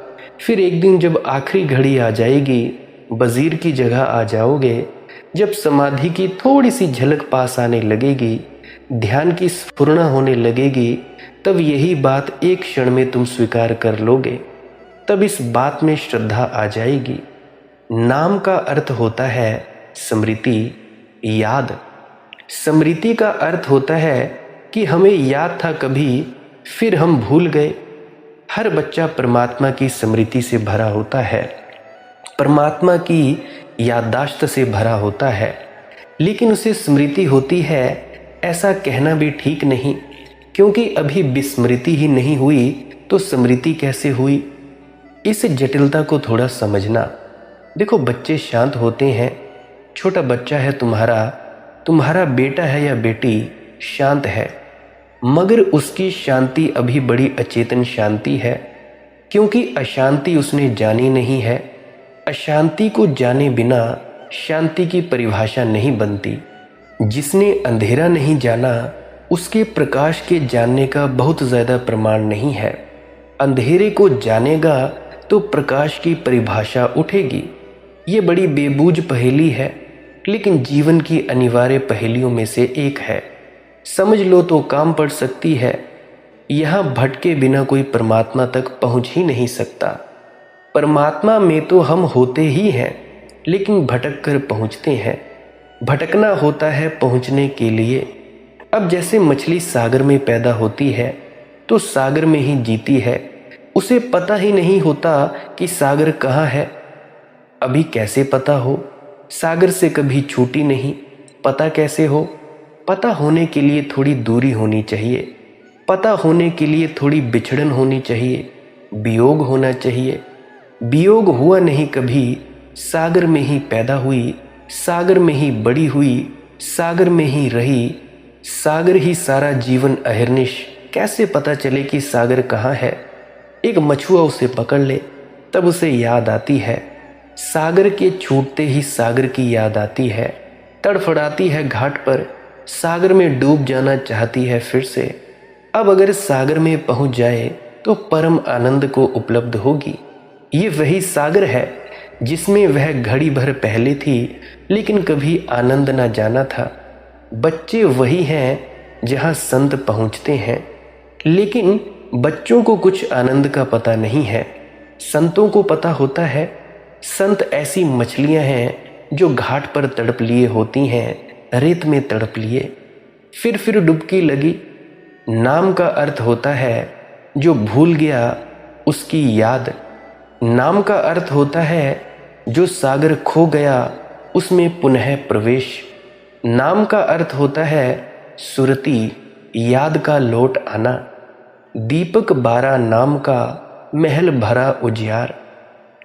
फिर एक दिन जब आखिरी घड़ी आ जाएगी, वजीर की जगह आ जाओगे। जब समाधि की थोड़ी सी झलक पास आने लगेगी, ध्यान की स्फुरना होने लगेगी, तब यही बात एक क्षण में तुम स्वीकार कर लोगे। तब इस बात में श्रद्धा आ जाएगी। नाम का अर्थ होता है स्मृति, याद। स्मृति का अर्थ होता है कि हमें याद था कभी, फिर हम भूल गए। हर बच्चा परमात्मा की स्मृति से भरा होता है, परमात्मा की याददाश्त से भरा होता है। लेकिन उसे स्मृति होती है, ऐसा कहना भी ठीक नहीं, क्योंकि अभी विस्मृति ही नहीं हुई तो स्मृति कैसे हुई। इस जटिलता को थोड़ा समझना। देखो, बच्चे शांत होते हैं। छोटा बच्चा है तुम्हारा बेटा है या बेटी, शांत है, मगर उसकी शांति अभी बड़ी अचेतन शांति है, क्योंकि अशांति उसने जानी नहीं है। अशांति को जाने बिना शांति की परिभाषा नहीं बनती। जिसने अंधेरा नहीं जाना उसके प्रकाश के जानने का बहुत ज़्यादा प्रमाण नहीं है। अंधेरे को जानेगा तो प्रकाश की परिभाषा उठेगी। ये बड़ी बेबूझ पहेली है, लेकिन जीवन की अनिवार्य पहेलियों में से एक है। समझ लो तो काम पड़ सकती है। यहाँ भटके बिना कोई परमात्मा तक पहुँच ही नहीं सकता। परमात्मा में तो हम होते ही हैं, लेकिन भटक कर पहुँचते हैं। भटकना होता है पहुँचने के लिए। अब जैसे मछली सागर में पैदा होती है तो सागर में ही जीती है। उसे पता ही नहीं होता कि सागर कहाँ है। अभी कैसे पता हो? सागर से कभी छूटी नहीं। पता कैसे हो? पता होने के लिए थोड़ी दूरी होनी चाहिए। पता होने के लिए थोड़ी बिछड़न होनी चाहिए। वियोग होना चाहिए। वियोग हुआ नहीं कभी। सागर में ही पैदा हुई, सागर में ही बड़ी हुई, सागर में ही रही। सागर ही सारा जीवन अहर्निश। कैसे पता चले कि सागर कहाँ है? एक मछुआ उसे पकड़ ले तब उसे याद आती है। सागर के छूटते ही सागर की याद आती है। तड़फड़ाती है घाट पर, सागर में डूब जाना चाहती है फिर से। अब अगर सागर में पहुंच जाए तो परम आनंद को उपलब्ध होगी। ये वही सागर है जिसमें वह घड़ी भर पहले थी, लेकिन कभी आनंद ना जाना था। बच्चे वही हैं जहां संत पहुंचते हैं, लेकिन बच्चों को कुछ आनंद का पता नहीं है। संतों को पता होता है। संत ऐसी मछलियां हैं जो घाट पर तड़प लिए होती हैं, रेत में तड़प लिए, फिर डुबकी लगी। नाम का अर्थ होता है जो भूल गया उसकी याद। नाम का अर्थ होता है जो सागर खो गया उसमें पुनः प्रवेश। नाम का अर्थ होता है सुरती, याद का लौट आना। दीपक बारा नाम का महल भरा उजियार।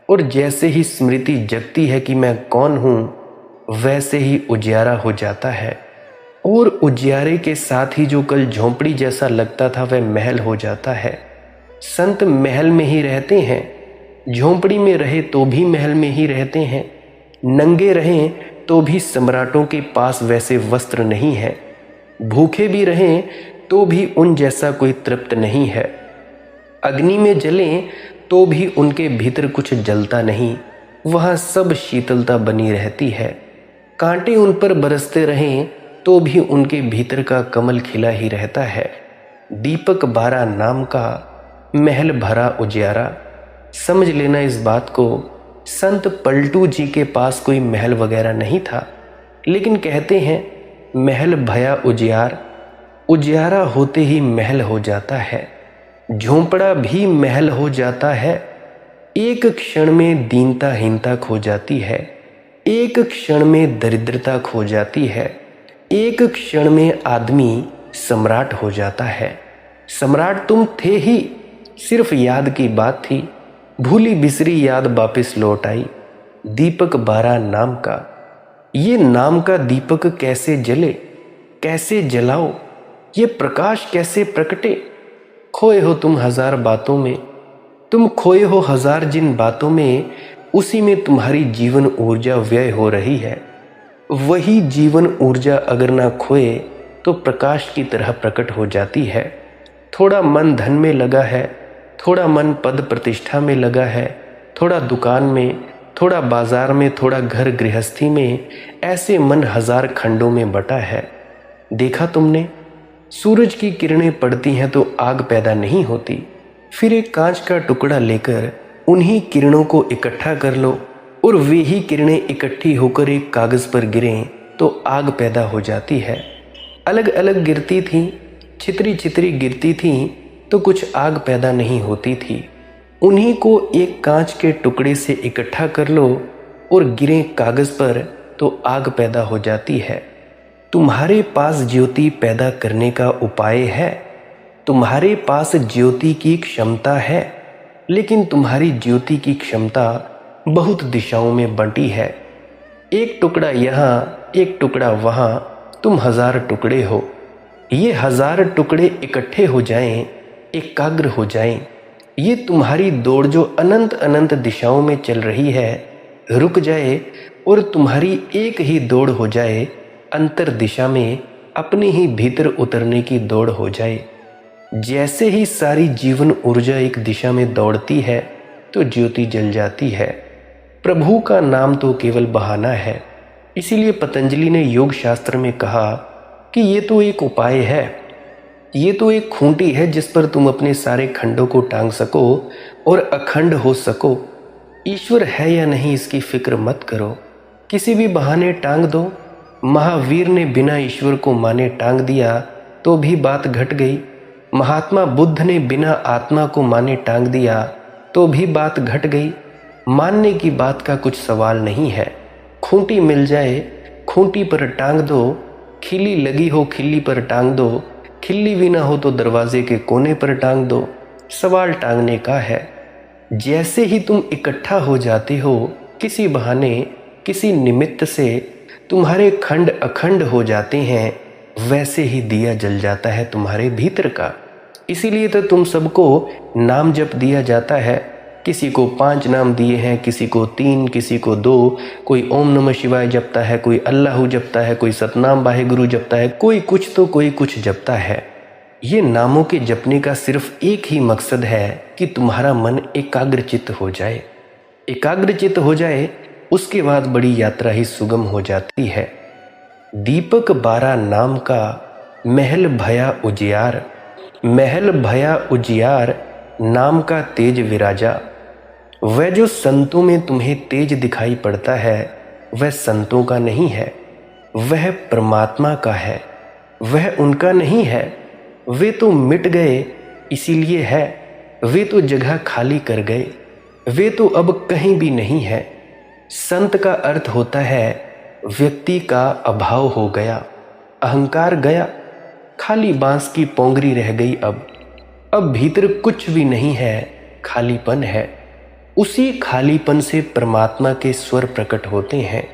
और जैसे ही स्मृति जगती है कि मैं कौन हूँ, वैसे ही उजियारा हो जाता है। और उजियारे के साथ ही जो कल झोंपड़ी जैसा लगता था वह महल हो जाता है। संत महल में ही रहते हैं। झोंपड़ी में रहे तो भी महल में ही रहते हैं। नंगे रहें तो भी सम्राटों के पास वैसे वस्त्र नहीं है। भूखे भी रहें तो भी उन जैसा कोई तृप्त नहीं है। अग्नि में जलें तो भी उनके भीतर कुछ जलता नहीं। वहाँ सब शीतलता बनी रहती है। कांटे उन पर बरसते रहें तो भी उनके भीतर का कमल खिला ही रहता है। दीपक बारा नाम का महल भरा उजियारा। समझ लेना इस बात को। संत पलटू जी के पास कोई महल वगैरह नहीं था, लेकिन कहते हैं महल भया उजियार। उजियारा होते ही महल हो जाता है। झोंपड़ा भी महल हो जाता है। एक क्षण में दीनता खो जाती है। एक क्षण में दरिद्रता खो जाती है। एक क्षण में आदमी सम्राट हो जाता है। सम्राट तुम थे ही, सिर्फ याद की बात थी। भूली बिसरी याद वापिस लौट आई। दीपक बारा नाम का। ये नाम का दीपक कैसे जले, कैसे जलाओ, ये प्रकाश कैसे प्रकटे। खोए हो तुम हजार बातों में, तुम खोए हो हजार जिन बातों में, उसी में तुम्हारी जीवन ऊर्जा व्यय हो रही है। वही जीवन ऊर्जा अगर ना खोए तो प्रकाश की तरह प्रकट हो जाती है। थोड़ा मन धन में लगा है, थोड़ा मन पद प्रतिष्ठा में लगा है, थोड़ा दुकान में, थोड़ा बाजार में, थोड़ा घर गृहस्थी में, ऐसे मन हजार खंडों में बटा है। देखा तुमने, सूरज की किरणें पड़ती हैं तो आग पैदा नहीं होती। फिर एक कांच का टुकड़ा लेकर उन्हीं किरणों को इकट्ठा कर लो और वे ही किरणें इकट्ठी होकर एक कागज पर गिरें तो आग पैदा हो जाती है। अलग अलग गिरती थी, छितरी छितरी गिरती थी तो कुछ आग पैदा नहीं होती थी। उन्हीं को एक कांच के टुकड़े से इकट्ठा कर लो और गिरें कागज पर तो आग पैदा हो जाती है। तुम्हारे पास ज्योति पैदा करने का उपाय है। तुम्हारे पास ज्योति की क्षमता है, लेकिन तुम्हारी ज्योति की क्षमता बहुत दिशाओं में बंटी है। एक टुकड़ा यहाँ, एक टुकड़ा वहाँ, तुम हजार टुकड़े हो। ये हजार टुकड़े इकट्ठे हो जाएं, एकाग्र हो जाएं। ये तुम्हारी दौड़ जो अनंत अनंत दिशाओं में चल रही है, रुक जाए और तुम्हारी एक ही दौड़ हो जाए, अंतर दिशा में अपने ही भीतर उतरने की दौड़ हो जाए। जैसे ही सारी जीवन ऊर्जा एक दिशा में दौड़ती है तो ज्योति जल जाती है। प्रभु का नाम तो केवल बहाना है। इसीलिए पतंजलि ने योग शास्त्र में कहा कि ये तो एक उपाय है, ये तो एक खूंटी है जिस पर तुम अपने सारे खंडों को टांग सको और अखंड हो सको। ईश्वर है या नहीं इसकी फिक्र मत करो, किसी भी बहाने टांग दो। महावीर ने बिना ईश्वर को माने टांग दिया तो भी बात घट गई। महात्मा बुद्ध ने बिना आत्मा को माने टांग दिया तो भी बात घट गई। मानने की बात का कुछ सवाल नहीं है। खूंटी मिल जाए खूंटी पर टांग दो, खिल्ली लगी हो खिल्ली पर टांग दो, खिल्ली भी ना हो तो दरवाजे के कोने पर टांग दो। सवाल टांगने का है। जैसे ही तुम इकट्ठा हो जाते हो किसी बहाने, किसी निमित्त से, तुम्हारे खंड अखंड हो जाते हैं, वैसे ही दिया जल जाता है तुम्हारे भीतर का। इसीलिए तो तुम सबको नाम जप दिया जाता है। किसी को 5 नाम दिए हैं, किसी को 3, किसी को 2। कोई ओम नमः शिवाय जपता है, कोई अल्लाहू जपता है, कोई सतनाम वाहेगुरु जपता है, कोई कुछ तो कोई कुछ जपता है। ये नामों के जपने का सिर्फ एक ही मकसद है कि तुम्हारा मन एकाग्रचित्त हो जाए। एकाग्रचित्त हो जाए उसके बाद बड़ी यात्रा ही सुगम हो जाती है। दीपक 12 नाम का महल भया उजियार, महल भया उजियार नाम का तेज विराजा। वह जो संतों में तुम्हें तेज दिखाई पड़ता है वह संतों का नहीं है, वह परमात्मा का है। वह उनका नहीं है, वे तो मिट गए इसीलिए है। वे तो जगह खाली कर गए, वे तो अब कहीं भी नहीं है। संत का अर्थ होता है व्यक्ति का अभाव हो गया, अहंकार गया, खाली बांस की पोंगरी रह गई। अब भीतर कुछ भी नहीं है, खालीपन है। उसी खालीपन से परमात्मा के स्वर प्रकट होते हैं।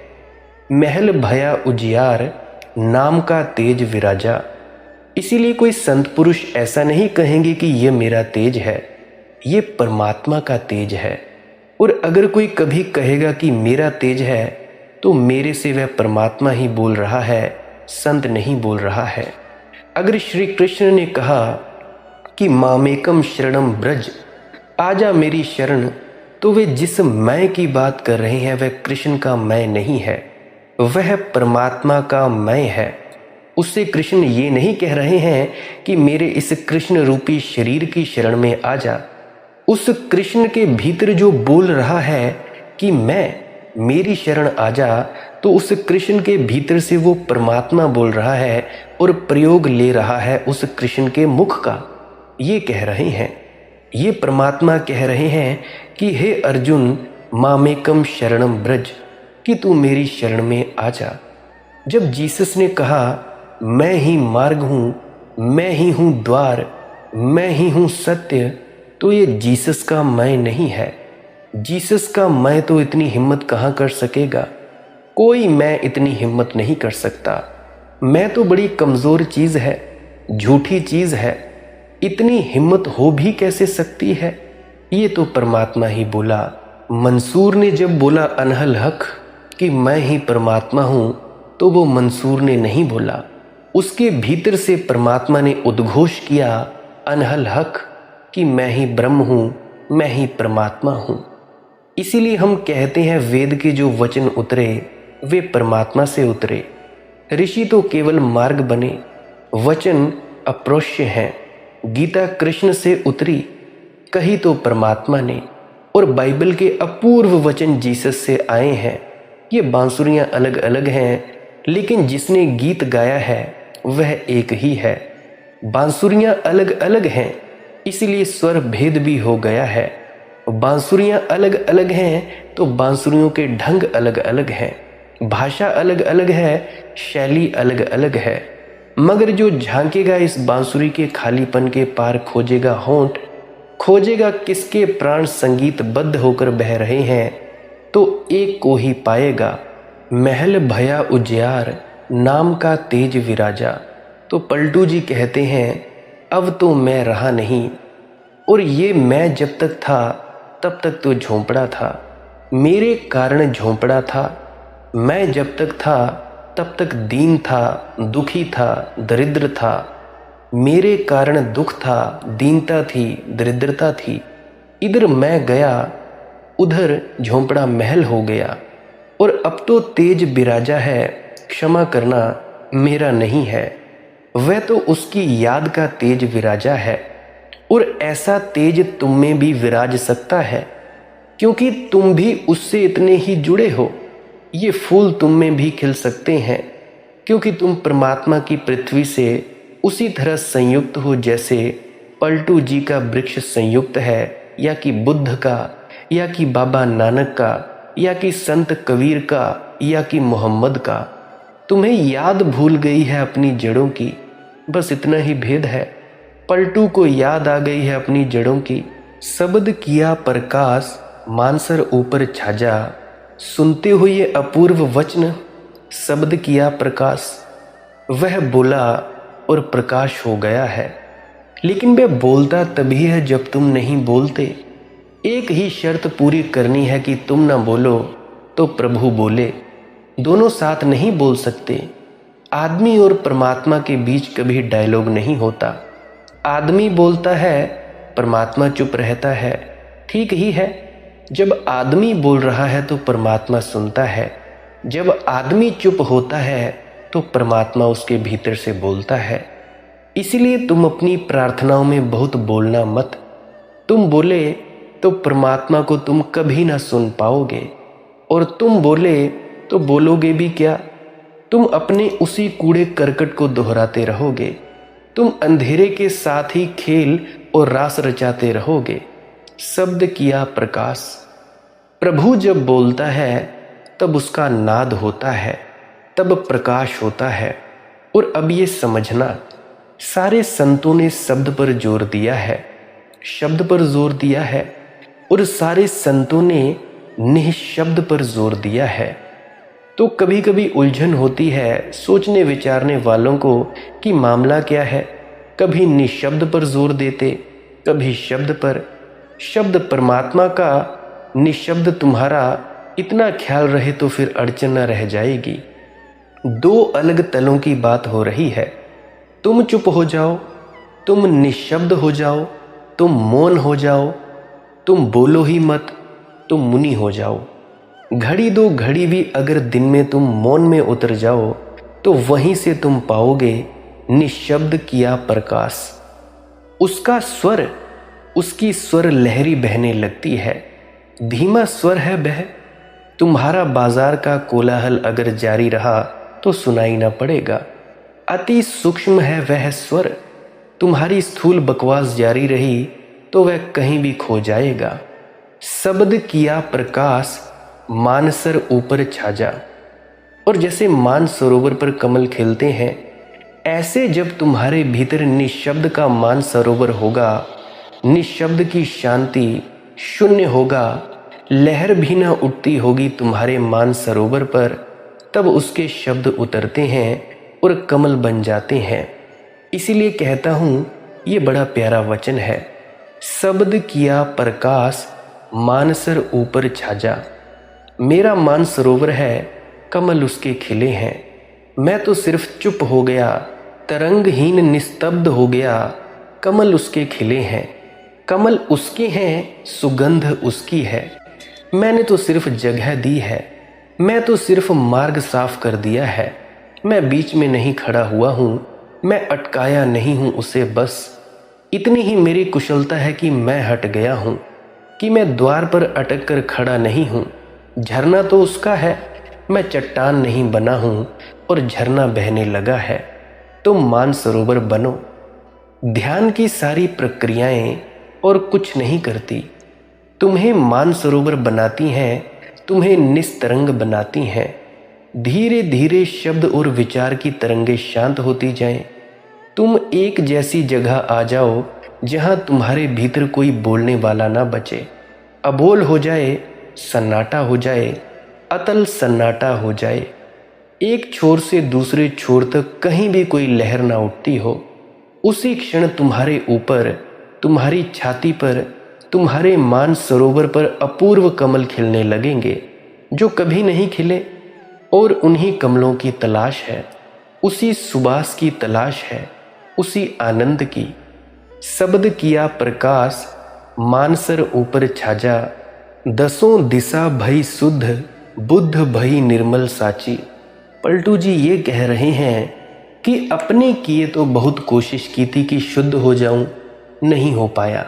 महल भया उजियार नाम का तेज विराजा। इसीलिए कोई संत पुरुष ऐसा नहीं कहेंगे कि ये मेरा तेज है, ये परमात्मा का तेज है। और अगर कोई कभी कहेगा कि मेरा तेज है तो मेरे से वह परमात्मा ही बोल रहा है, संत नहीं बोल रहा है। अगर श्री कृष्ण ने कहा कि मामेकम शरणम ब्रज, आजा मेरी शरण, तो वे जिस मैं की बात कर रहे हैं वह कृष्ण का मैं नहीं है, वह परमात्मा का मैं है। उससे कृष्ण ये नहीं कह रहे हैं कि मेरे इस कृष्ण रूपी शरीर की शरण में आ जा। उस कृष्ण के भीतर जो बोल रहा है कि मैं, मेरी शरण आ जा, तो उस कृष्ण के भीतर से वो परमात्मा बोल रहा है और प्रयोग ले रहा है उस कृष्ण के मुख का। ये कह रहे हैं, ये परमात्मा कह रहे हैं कि हे अर्जुन मामेकम शरणम ब्रज, कि तू मेरी शरण में आ जा। जब जीसस ने कहा मैं ही मार्ग हूँ, मैं ही हूँ द्वार, मैं ही हूँ सत्य, तो ये जीसस का मैं नहीं है। जीसस का मैं तो इतनी हिम्मत कहाँ कर सकेगा? कोई मैं इतनी हिम्मत नहीं कर सकता। मैं तो बड़ी कमज़ोर चीज़ है, झूठी चीज़ है। इतनी हिम्मत हो भी कैसे सकती है? ये तो परमात्मा ही बोला। मंसूर ने जब बोला अनहल हक कि मैं ही परमात्मा हूँ, तो वो मंसूर ने नहीं बोला, उसके भीतर से परमात्मा ने उद्घोष किया अनहल हक कि मैं ही ब्रह्म हूँ, मैं ही परमात्मा हूँ। इसीलिए हम कहते हैं वेद के जो वचन उतरे वे परमात्मा से उतरे। ऋषि तो केवल मार्ग बने, वचन अप्रोष्य हैं। गीता कृष्ण से उतरी, कही तो परमात्मा ने, और बाइबल के अपूर्व वचन जीसस से आए हैं। ये बांसुरियाँ अलग अलग हैं, लेकिन जिसने गीत गाया है वह एक ही है। बांसुरियाँ अलग अलग हैं, इसीलिए स्वर भेद भी हो गया है। बांसुरियाँ अलग अलग हैं तो बांसुरियों के ढंग अलग अलग हैं, भाषा अलग अलग है, शैली अलग अलग है। मगर जो झांकेगा इस बांसुरी के खालीपन के पार खोजेगा होंठ, खोजेगा किसके प्राण संगीतबद्ध होकर बह रहे हैं, तो एक को ही पाएगा। महल भया उजियार नाम का तेज विराजा। तो पलटू जी कहते हैं अब तो मैं रहा नहीं, और ये मैं जब तक था तब तक तो झोंपड़ा था। मेरे कारण झोंपड़ा था। मैं जब तक था तब तक दीन था, दुखी था, दरिद्र था। मेरे कारण दुख था, दीनता थी, दरिद्रता थी। इधर मैं गया, उधर झोंपड़ा महल हो गया। और अब तो तेज बिराजा है, क्षमा करना मेरा नहीं है। वह तो उसकी याद का तेज विराजा है। और ऐसा तेज तुम में भी विराज सकता है, क्योंकि तुम भी उससे इतने ही जुड़े हो। ये फूल तुम में भी खिल सकते हैं, क्योंकि तुम परमात्मा की पृथ्वी से उसी तरह संयुक्त हो जैसे पलटू जी का वृक्ष संयुक्त है, या कि बुद्ध का, या कि बाबा नानक का, या कि संत कबीर का, या कि मोहम्मद का। तुम्हें याद भूल गई है अपनी जड़ों की, बस इतना ही भेद है। पलटू को याद आ गई है अपनी जड़ों की। शब्द किया प्रकाश, मानसर ऊपर छाजा। सुनते हो ये अपूर्व वचन, शब्द किया प्रकाश। वह बोला और प्रकाश हो गया है। लेकिन वह बोलता तभी है जब तुम नहीं बोलते। एक ही शर्त पूरी करनी है कि तुम ना बोलो तो प्रभु बोले। दोनों साथ नहीं बोल सकते। आदमी और परमात्मा के बीच कभी डायलॉग नहीं होता। आदमी बोलता है, परमात्मा चुप रहता है। ठीक ही है। जब आदमी बोल रहा है तो परमात्मा सुनता है। जब आदमी चुप होता है तो परमात्मा उसके भीतर से बोलता है। इसलिए तुम अपनी प्रार्थनाओं में बहुत बोलना मत। तुम बोले तो परमात्मा को तुम कभी ना सुन पाओगे, और तुम बोले तो बोलोगे भी क्या। तुम अपने उसी कूड़े करकट को दोहराते रहोगे। तुम अंधेरे के साथ ही खेल और रास रचाते रहोगे। शब्द किया प्रकाश। प्रभु जब बोलता है तब उसका नाद होता है, तब प्रकाश होता है। और अब ये समझना, सारे संतों ने शब्द पर जोर दिया है, शब्द पर जोर दिया है, और सारे संतों ने निःशब्द पर जोर दिया है। तो कभी कभी उलझन होती है सोचने विचारने वालों को कि मामला क्या है। कभी निःशब्द पर जोर देते, कभी शब्द पर। शब्द परमात्मा का, निःशब्द तुम्हारा। इतना ख्याल रहे तो फिर अड़चन न रह जाएगी। दो अलग तलों की बात हो रही है। तुम चुप हो जाओ, तुम निःशब्द हो जाओ, तुम मौन हो जाओ, तुम बोलो ही मत, तुम मुनि हो जाओ। घड़ी दो घड़ी भी अगर दिन में तुम मौन में उतर जाओ तो वहीं से तुम पाओगे निःशब्द किया प्रकाश। उसका स्वर, उसकी स्वर लहरी बहने लगती है। धीमा स्वर है वह। तुम्हारा बाजार का कोलाहल अगर जारी रहा तो सुनाई ना पड़ेगा। अति सूक्ष्म है वह स्वर। तुम्हारी स्थूल बकवास जारी रही तो वह कहीं भी खो जाएगा। शब्द किया प्रकाश, मानसर ऊपर छाजा। और जैसे मान सरोवर पर कमल खिलते हैं, ऐसे जब तुम्हारे भीतर निःशब्द का मान सरोवर होगा, निःशब्द की शांति, शून्य होगा, लहर भी न उठती होगी तुम्हारे मान सरोवर पर, तब उसके शब्द उतरते हैं और कमल बन जाते हैं। इसीलिए कहता हूँ, ये बड़ा प्यारा वचन है। शब्द किया प्रकाश, मानसर ऊपर छाजा। मेरा मान सरोवर है, कमल उसके खिले हैं। मैं तो सिर्फ चुप हो गया, तरंगहीन निस्तब्ध हो गया। कमल उसके खिले हैं, कमल उसके हैं, सुगंध उसकी है। मैंने तो सिर्फ जगह दी है, मैं तो सिर्फ मार्ग साफ कर दिया है। मैं बीच में नहीं खड़ा हुआ हूँ, मैं अटकाया नहीं हूँ उसे। बस इतनी ही मेरी कुशलता है कि मैं हट गया हूँ, कि मैं द्वार पर अटक कर खड़ा नहीं हूँ। झरना तो उसका है, मैं चट्टान नहीं बना हूँ और झरना बहने लगा है। तुम मानसरोवर बनो। ध्यान की सारी प्रक्रियाएं और कुछ नहीं करती, तुम्हें मानसरोवर बनाती हैं, तुम्हें निस्तरंग बनाती हैं। धीरे धीरे शब्द और विचार की तरंगें शांत होती जाएं। तुम एक जैसी जगह आ जाओ जहां तुम्हारे भीतर कोई बोलने वाला ना बचे। अबोल हो जाए, सन्नाटा हो जाए, अतल सन्नाटा हो जाए। एक छोर से दूसरे छोर तक कहीं भी कोई लहर ना उठती हो। उसी क्षण तुम्हारे ऊपर, तुम्हारी छाती पर, तुम्हारे मान सरोवर पर अपूर्व कमल खिलने लगेंगे जो कभी नहीं खिले, और उन्हीं कमलों की तलाश है, उसी सुबास की तलाश है, उसी आनंद की। शब्द किया प्रकाश मानसर ऊपर छाजा, दसों दिशा भई शुद्ध बुद्ध भई निर्मल साची। पलटू जी ये कह रहे हैं कि अपने किए तो बहुत कोशिश की थी कि शुद्ध हो जाऊं, नहीं हो पाया।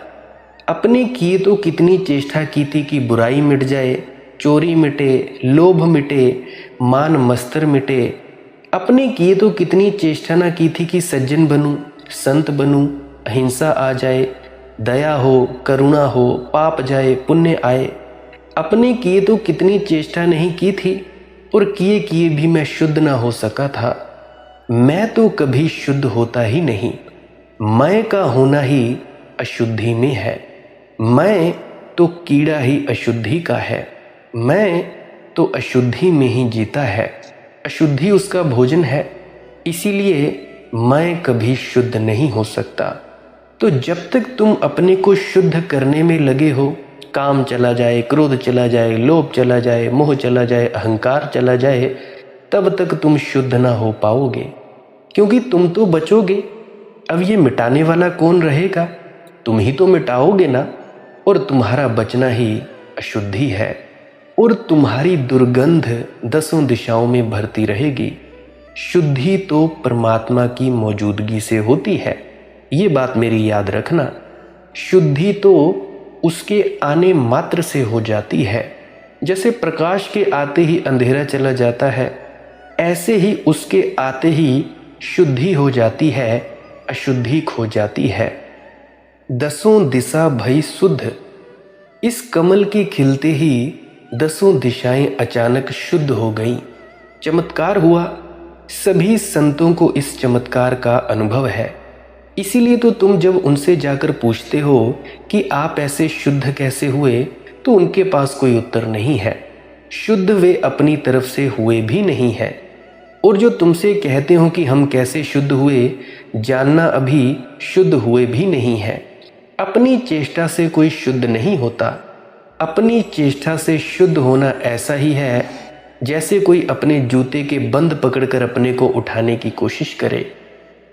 अपने किए तो कितनी चेष्टा की थी कि बुराई मिट जाए, चोरी मिटे, लोभ मिटे, मान मस्तर मिटे। अपने किए तो कितनी चेष्टा ना की थी कि सज्जन बनूं, संत बनूं, अहिंसा आ जाए, दया हो, करुणा हो, पाप जाए, पुण्य आए। अपने किए तो कितनी चेष्टा नहीं की थी, और किए किए भी मैं शुद्ध ना हो सका था। मैं तो कभी शुद्ध होता ही नहीं, मैं का होना ही अशुद्धि में है। मैं तो कीड़ा ही अशुद्धि का है, मैं तो अशुद्धि में ही जीता है, अशुद्धि उसका भोजन है। इसीलिए मैं कभी शुद्ध नहीं हो सकता। तो जब तक तुम अपने को शुद्ध करने में लगे हो, काम चला जाए, क्रोध चला जाए, लोभ चला जाए, मोह चला जाए, अहंकार चला जाए, तब तक तुम शुद्ध ना हो पाओगे, क्योंकि तुम तो बचोगे। अब ये मिटाने वाला कौन रहेगा? तुम ही तो मिटाओगे ना, और तुम्हारा बचना ही अशुद्धि है, और तुम्हारी दुर्गंध दसों दिशाओं में भरती रहेगी। शुद्धि तो परमात्मा की मौजूदगी से होती है, ये बात मेरी याद रखना। शुद्धि तो उसके आने मात्र से हो जाती है। जैसे प्रकाश के आते ही अंधेरा चला जाता है, ऐसे ही उसके आते ही शुद्धि हो जाती है, अशुद्धि खो जाती है। दसों दिशा भई शुद्ध, इस कमल के खिलते ही दसों दिशाएं अचानक शुद्ध हो गईं। चमत्कार हुआ। सभी संतों को इस चमत्कार का अनुभव है। इसीलिए तो तुम जब उनसे जाकर पूछते हो कि आप ऐसे शुद्ध कैसे हुए, तो उनके पास कोई उत्तर नहीं है। शुद्ध वे अपनी तरफ से हुए भी नहीं है। और जो तुमसे कहते हो कि हम कैसे शुद्ध हुए, जानना अभी शुद्ध हुए भी नहीं है। अपनी चेष्टा से कोई शुद्ध नहीं होता। अपनी चेष्टा से शुद्ध होना ऐसा ही है जैसे कोई अपने जूते के बंद पकड़कर अपने को उठाने की कोशिश करे।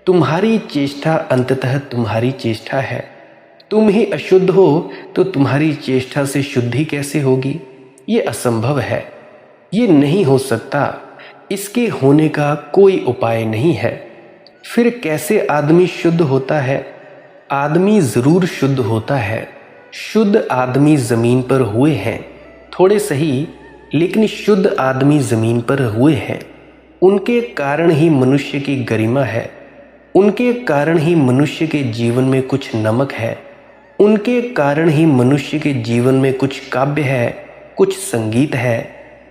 तुम्हारी चेष्टा अंततः तुम्हारी चेष्टा है। तुम ही अशुद्ध हो तो तुम्हारी चेष्टा से शुद्धि कैसे होगी? ये असंभव है, ये नहीं हो सकता। इसके होने का कोई उपाय नहीं है। फिर कैसे आदमी शुद्ध होता है? आदमी जरूर शुद्ध होता है। शुद्ध आदमी जमीन पर हुए हैं, थोड़े सही, लेकिन शुद्ध आदमी जमीन पर हुए हैं। उनके कारण ही मनुष्य की गरिमा है। उनके कारण ही मनुष्य के जीवन में कुछ नमक है। उनके कारण ही मनुष्य के जीवन में कुछ काव्य है, कुछ संगीत है,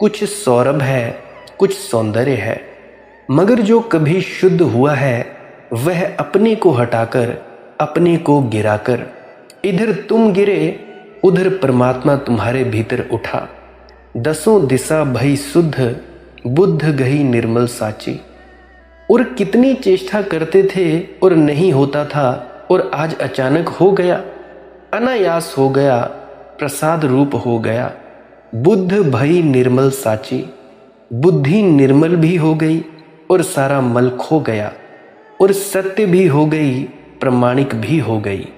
कुछ सौरभ है, कुछ सौंदर्य है। मगर जो कभी शुद्ध हुआ है वह अपने को हटाकर, अपने को गिराकर, इधर तुम गिरे उधर परमात्मा तुम्हारे भीतर उठा। दसों दिशा भई शुद्ध बुद्ध गई निर्मल साची। और कितनी चेष्टा करते थे और नहीं होता था, और आज अचानक हो गया, अनायास हो गया, प्रसाद रूप हो गया। बुद्ध भई निर्मल साची। बुद्धि निर्मल भी हो गई और सारा मल खो गया, और सत्य भी हो गई, प्रमाणिक भी हो गई।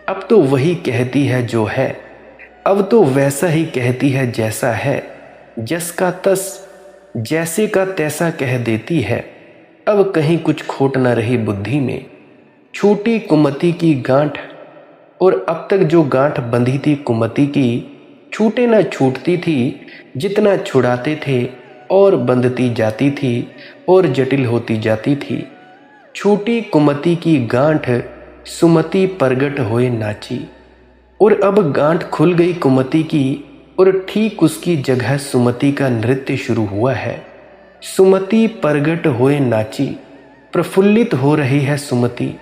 अब तो वही कहती है जो है, अब तो वैसा ही कहती है जैसा है। जस का तस, जैसे का तैसा कह देती है। अब कहीं कुछ खोट न रही बुद्धि में। छूटी कुमति की गांठ, और अब तक जो गांठ बंधी थी कुमति की, छूटे न छूटती थी। जितना छुड़ाते थे और बंधती जाती थी और जटिल होती जाती थी। छूटी कुमति की गांठ सुमति प्रगट होए नाची। और अब गांठ खुल गई कुमति की, और ठीक उसकी जगह सुमति का नृत्य शुरू हुआ है। सुमति प्रगट होए नाची। प्रफुल्लित हो रही है सुमति,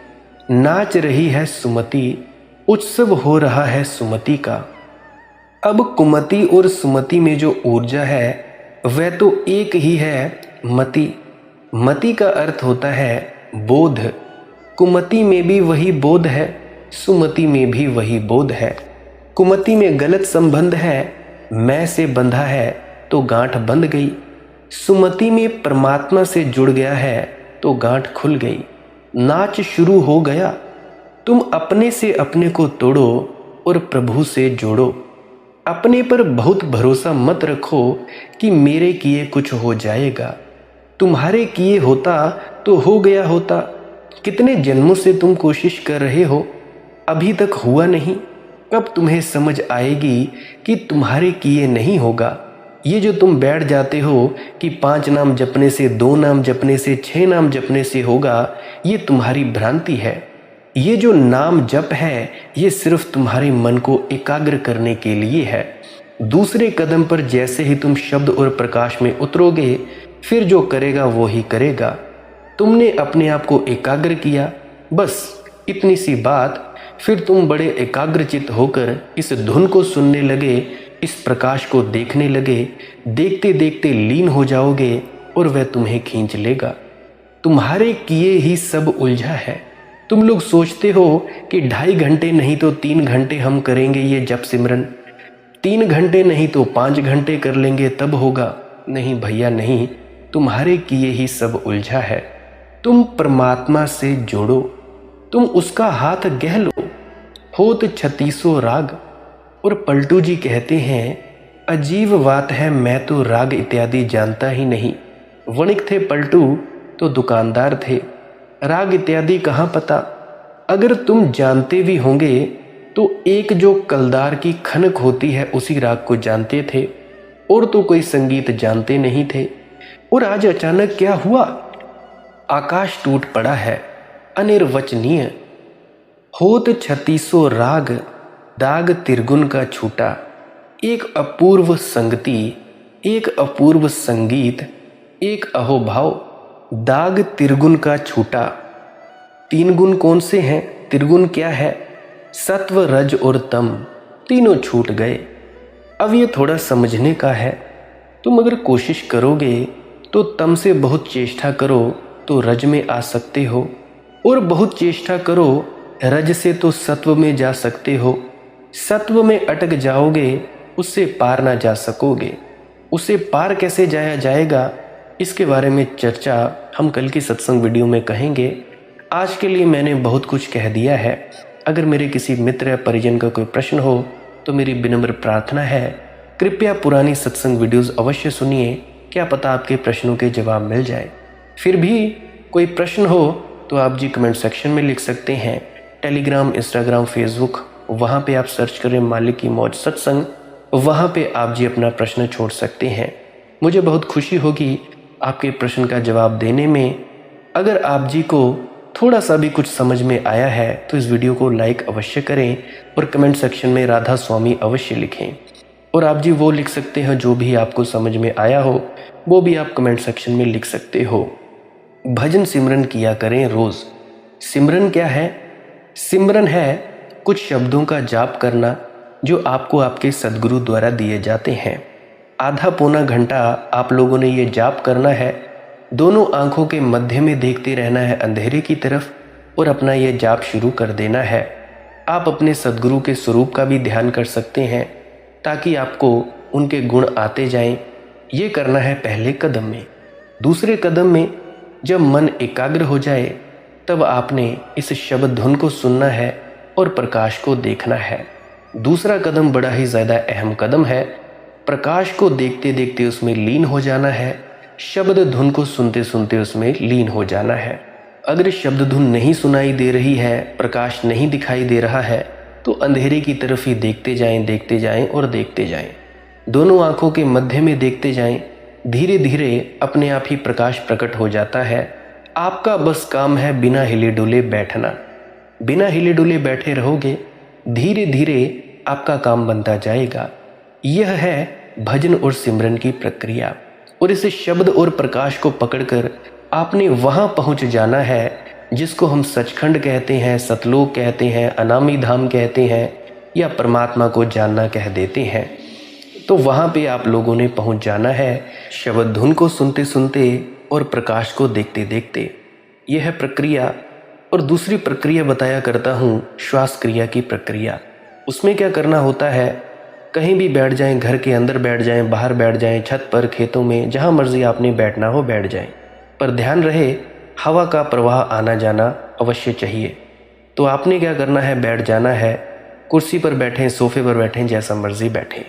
नाच रही है सुमति, उत्सव हो रहा है सुमति का। अब कुमति और सुमति में जो ऊर्जा है वह तो एक ही है, मति। मति का अर्थ होता है बोध। कुमति में भी वही बोध है, सुमति में भी वही बोध है। कुमति में गलत संबंध है, मैं से बंधा है तो गांठ बंध गई। सुमति में परमात्मा से जुड़ गया है तो गांठ खुल गई। नाच शुरू हो गया, तुम अपने से अपने को तोड़ो और प्रभु से जोड़ो। अपने पर बहुत भरोसा मत रखो कि मेरे किए कुछ हो जाएगा। तुम्हारे किए होता तो हो गया होता। कितने जन्मों से तुम कोशिश कर रहे हो, अभी तक हुआ नहीं। कब तुम्हें समझ आएगी कि तुम्हारे किए नहीं होगा। ये जो तुम बैठ जाते हो कि 5 नाम जपने से, 2 नाम जपने से, 6 नाम जपने से होगा, ये तुम्हारी भ्रांति है। ये जो नाम जप है ये सिर्फ तुम्हारे मन को एकाग्र करने के लिए है। दूसरे कदम पर जैसे ही तुम शब्द और प्रकाश में उतरोगे, फिर जो करेगा वो ही करेगा। तुमने अपने आप को एकाग्र किया, बस इतनी सी बात। फिर तुम बड़े एकाग्रचित होकर इस धुन को सुनने लगे, इस प्रकाश को देखने लगे। देखते देखते लीन हो जाओगे और वह तुम्हें खींच लेगा। तुम्हारे किए ही सब उलझा है। तुम लोग सोचते हो कि 2.5 घंटे नहीं तो 3 घंटे हम करेंगे ये जप सिमरन, 3 घंटे नहीं तो 5 घंटे कर लेंगे तब होगा। नहीं भैया नहीं, तुम्हारे किए ही सब उलझा है। तुम परमात्मा से जोड़ो, तुम उसका हाथ गह लो। होत 36 राग। और पलटू जी कहते हैं, अजीब बात है, मैं तो राग इत्यादि जानता ही नहीं। वणिक थे पलटू तो दुकानदार थे, राग इत्यादि कहाँ पता। अगर तुम जानते भी होंगे तो एक जो कलदार की खनक होती है उसी राग को जानते थे, और तो कोई संगीत जानते नहीं थे। और आज अचानक क्या हुआ, आकाश टूट पड़ा है, अनिर्वचनीय। होत 36 राग, दाग तिरगुन का छूटा। एक अपूर्व संगति, एक अपूर्व संगीत, एक अहोभाव। दाग तिरगुन का छूटा। 3 गुण कौन से हैं? तिरगुन क्या है? सत्व, रज और तम, तीनों छूट गए। अब ये थोड़ा समझने का है। तुम अगर कोशिश करोगे तो तम से बहुत चेष्टा करो तो रज में आ सकते हो, और बहुत चेष्टा करो रज से तो सत्व में जा सकते हो। सत्व में अटक जाओगे, उससे पार ना जा सकोगे। उससे पार कैसे जाया जाएगा, इसके बारे में चर्चा हम कल की सत्संग वीडियो में कहेंगे। आज के लिए मैंने बहुत कुछ कह दिया है। अगर मेरे किसी मित्र या परिजन का कोई प्रश्न हो तो मेरी विनम्र प्रार्थना है, कृपया पुरानी सत्संग वीडियोस अवश्य सुनिए, क्या पता आपके प्रश्नों के जवाब मिल जाए। फिर भी कोई प्रश्न हो तो आप जी कमेंट सेक्शन में लिख सकते हैं। टेलीग्राम, इंस्टाग्राम, फेसबुक, वहाँ पे आप सर्च करें मालिक की मौज सत्संग, वहाँ पे आप जी अपना प्रश्न छोड़ सकते हैं। मुझे बहुत खुशी होगी आपके प्रश्न का जवाब देने में। अगर आप जी को थोड़ा सा भी कुछ समझ में आया है तो इस वीडियो को लाइक अवश्य करें और कमेंट सेक्शन में राधा स्वामी अवश्य लिखें। और आप जी वो लिख सकते हैं जो भी आपको समझ में आया हो, वो भी आप कमेंट सेक्शन में लिख सकते हो। भजन सिमरन किया करें रोज़। सिमरन क्या है? सिमरन है कुछ शब्दों का जाप करना जो आपको आपके सद्गुरु द्वारा दिए जाते हैं। आधा पौना घंटा आप लोगों ने ये जाप करना है। दोनों आंखों के मध्य में देखते रहना है अंधेरे की तरफ, और अपना ये जाप शुरू कर देना है। आप अपने सद्गुरु के स्वरूप का भी ध्यान कर सकते हैं ताकि आपको उनके गुण आते जाएं। ये करना है पहले कदम में। दूसरे कदम में जब मन एकाग्र हो जाए तब आपने इस शब्द धुन को सुनना है और प्रकाश को देखना है। दूसरा कदम बड़ा ही ज़्यादा अहम कदम है। प्रकाश को देखते देखते उसमें लीन हो जाना है, शब्द धुन को सुनते सुनते उसमें लीन हो जाना है। अगर शब्द धुन नहीं सुनाई दे रही है, प्रकाश नहीं दिखाई दे रहा है, तो अंधेरे की तरफ ही देखते जाएं और देखते जाएं। दोनों आंखों के मध्य में देखते जाएं। धीरे धीरे अपने आप ही प्रकाश प्रकट हो जाता है। आपका बस काम है बिना हिले डुले बैठना। बिना हिले डुले बैठे रहोगे, धीरे धीरे आपका काम बनता जाएगा। यह है भजन और सिमरन की प्रक्रिया। और इस शब्द और प्रकाश को पकड़कर आपने वहां पहुंच जाना है जिसको हम सचखंड कहते हैं, सतलोक कहते हैं, अनामी धाम कहते हैं, या परमात्मा को जानना कह देते हैं। तो वहां पे आप लोगों ने पहुंच जाना है, शब्द धुन को सुनते सुनते और प्रकाश को देखते देखते। यह है प्रक्रिया। और दूसरी प्रक्रिया बताया करता हूँ, श्वास क्रिया की प्रक्रिया। उसमें क्या करना होता है, कहीं भी बैठ जाएं, घर के अंदर बैठ जाएं, बाहर बैठ जाएं, छत पर, खेतों में, जहां मर्जी आपने बैठना हो बैठ जाएं, पर ध्यान रहे हवा का प्रवाह आना जाना अवश्य चाहिए। तो आपने क्या करना है, बैठ जाना है, कुर्सी पर बैठें, सोफे पर बैठें, जैसा मर्जी बैठें।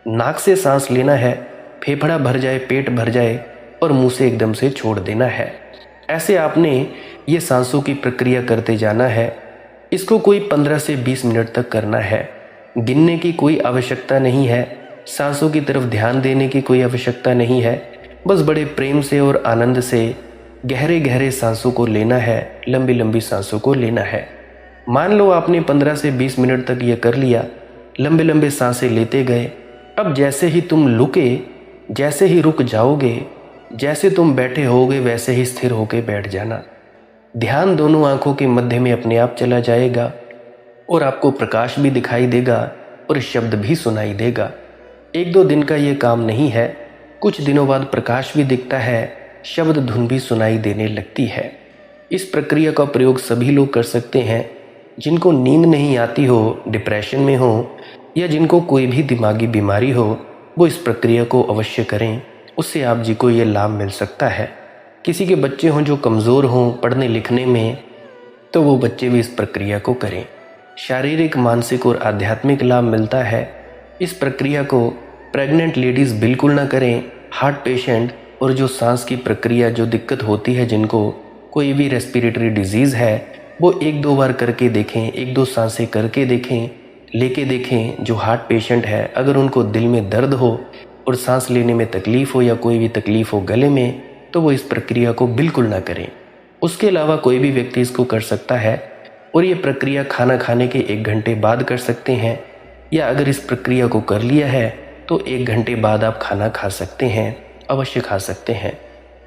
नाक से सांस लेना है, फेफड़ा भर जाए, पेट भर जाए और मुंह से एकदम से छोड़ देना है। ऐसे आपने ये सांसों की प्रक्रिया करते जाना है। इसको कोई 15 से 20 मिनट तक करना है। गिनने की कोई आवश्यकता नहीं है, सांसों की तरफ ध्यान देने की कोई आवश्यकता नहीं है। बस बड़े प्रेम से और आनंद से गहरे गहरे सांसों को लेना है, लंबी लंबी सांसों को लेना है। मान लो आपने 15 से 20 मिनट तक ये कर लिया, लंबे लंबे सांसें लेते गए। अब जैसे ही तुम रुके, जैसे ही रुक जाओगे, जैसे तुम बैठे होगे वैसे ही स्थिर होके बैठ जाना। ध्यान दोनों आंखों के मध्य में अपने आप चला जाएगा और आपको प्रकाश भी दिखाई देगा और शब्द भी सुनाई देगा। 1-2 दिन का ये काम नहीं है, कुछ दिनों बाद प्रकाश भी दिखता है, शब्द धुन भी सुनाई देने लगती है। इस प्रक्रिया का प्रयोग सभी लोग कर सकते हैं, जिनको नींद नहीं आती हो, डिप्रेशन में हो या जिनको कोई भी दिमागी बीमारी हो, वो इस प्रक्रिया को अवश्य करें। उससे आप जी को ये लाभ मिल सकता है। किसी के बच्चे हों जो कमज़ोर हों पढ़ने लिखने में, तो वो बच्चे भी इस प्रक्रिया को करें। शारीरिक, मानसिक और आध्यात्मिक लाभ मिलता है। इस प्रक्रिया को प्रेग्नेंट लेडीज़ बिल्कुल ना करें। हार्ट पेशेंट और जो सांस की प्रक्रिया जो दिक्कत होती है, जिनको कोई भी रेस्पिरेटरी डिजीज़ है, वो 1-2 बार करके देखें, 1-2 सांसें करके देखें, लेके देखें। जो हार्ट पेशेंट है, अगर उनको दिल में दर्द हो और सांस लेने में तकलीफ़ हो या कोई भी तकलीफ़ हो गले में, तो वो इस प्रक्रिया को बिल्कुल ना करें। उसके अलावा कोई भी व्यक्ति इसको कर सकता है और ये प्रक्रिया खाना खाने के 1 घंटे बाद कर सकते हैं, या अगर इस प्रक्रिया को कर लिया है तो 1 घंटे बाद आप खाना खा सकते हैं, अवश्य खा सकते हैं।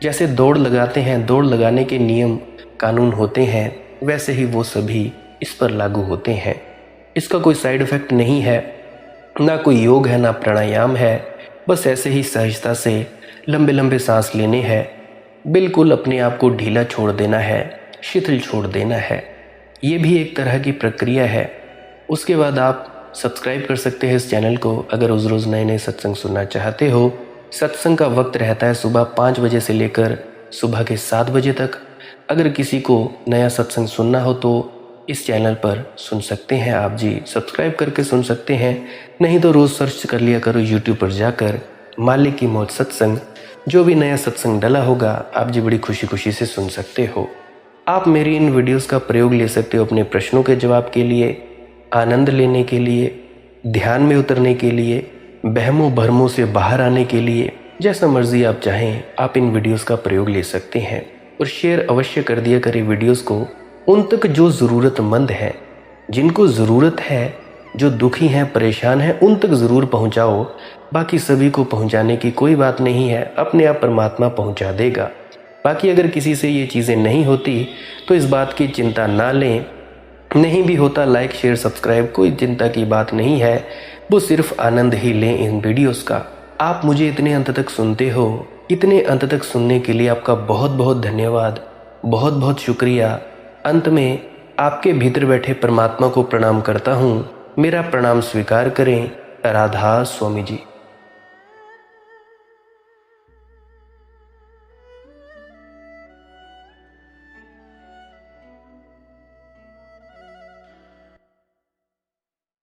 जैसे दौड़ लगाते हैं, दौड़ लगाने के नियम कानून होते हैं, वैसे ही वो सभी इस पर लागू होते हैं। इसका कोई साइड इफ़ेक्ट नहीं है, ना कोई योग है, ना प्राणायाम है। बस ऐसे ही सहजता से लंबे लंबे सांस लेने हैं, बिल्कुल अपने आप को ढीला छोड़ देना है, शिथिल छोड़ देना है। ये भी एक तरह की प्रक्रिया है। उसके बाद आप सब्सक्राइब कर सकते हैं इस चैनल को, अगर रोज़ रोज़ नए नए सत्संग सुनना चाहते हो। सत्संग का वक्त रहता है सुबह 5 बजे से लेकर सुबह के 7 बजे तक। अगर किसी को नया सत्संग सुनना हो तो इस चैनल पर सुन सकते हैं आप जी, सब्सक्राइब करके सुन सकते हैं। नहीं तो रोज़ सर्च कर लिया करो यूट्यूब पर जाकर, मालिक की मौज सत्संग। जो भी नया सत्संग डला होगा आप जी बड़ी खुशी खुशी से सुन सकते हो। आप मेरी इन वीडियोस का प्रयोग ले सकते हो अपने प्रश्नों के जवाब के लिए, आनंद लेने के लिए, ध्यान में उतरने के लिए, बहमों भरमों से बाहर आने के लिए। जैसा मर्जी आप चाहें आप इन वीडियोस का प्रयोग ले सकते हैं। और शेयर अवश्य कर दिया करें वीडियोस को उन तक जो ज़रूरतमंद है, जिनको ज़रूरत है, जो दुखी हैं, परेशान हैं, उन तक ज़रूर पहुंचाओ। बाकी सभी को पहुंचाने की कोई बात नहीं है, अपने आप परमात्मा पहुंचा देगा। बाकी अगर किसी से ये चीज़ें नहीं होती तो इस बात की चिंता ना लें, नहीं भी होता लाइक शेयर सब्सक्राइब, कोई चिंता की बात नहीं है। वो सिर्फ आनंद ही लें इन वीडियोस का। आप मुझे इतने अंत तक सुनते हो, इतने अंत तक सुनने के लिए आपका बहुत बहुत धन्यवाद, बहुत बहुत शुक्रिया। अंत में आपके भीतर बैठे परमात्मा को प्रणाम करता हूँ। मेरा प्रणाम स्वीकार करें। राधा स्वामी जी।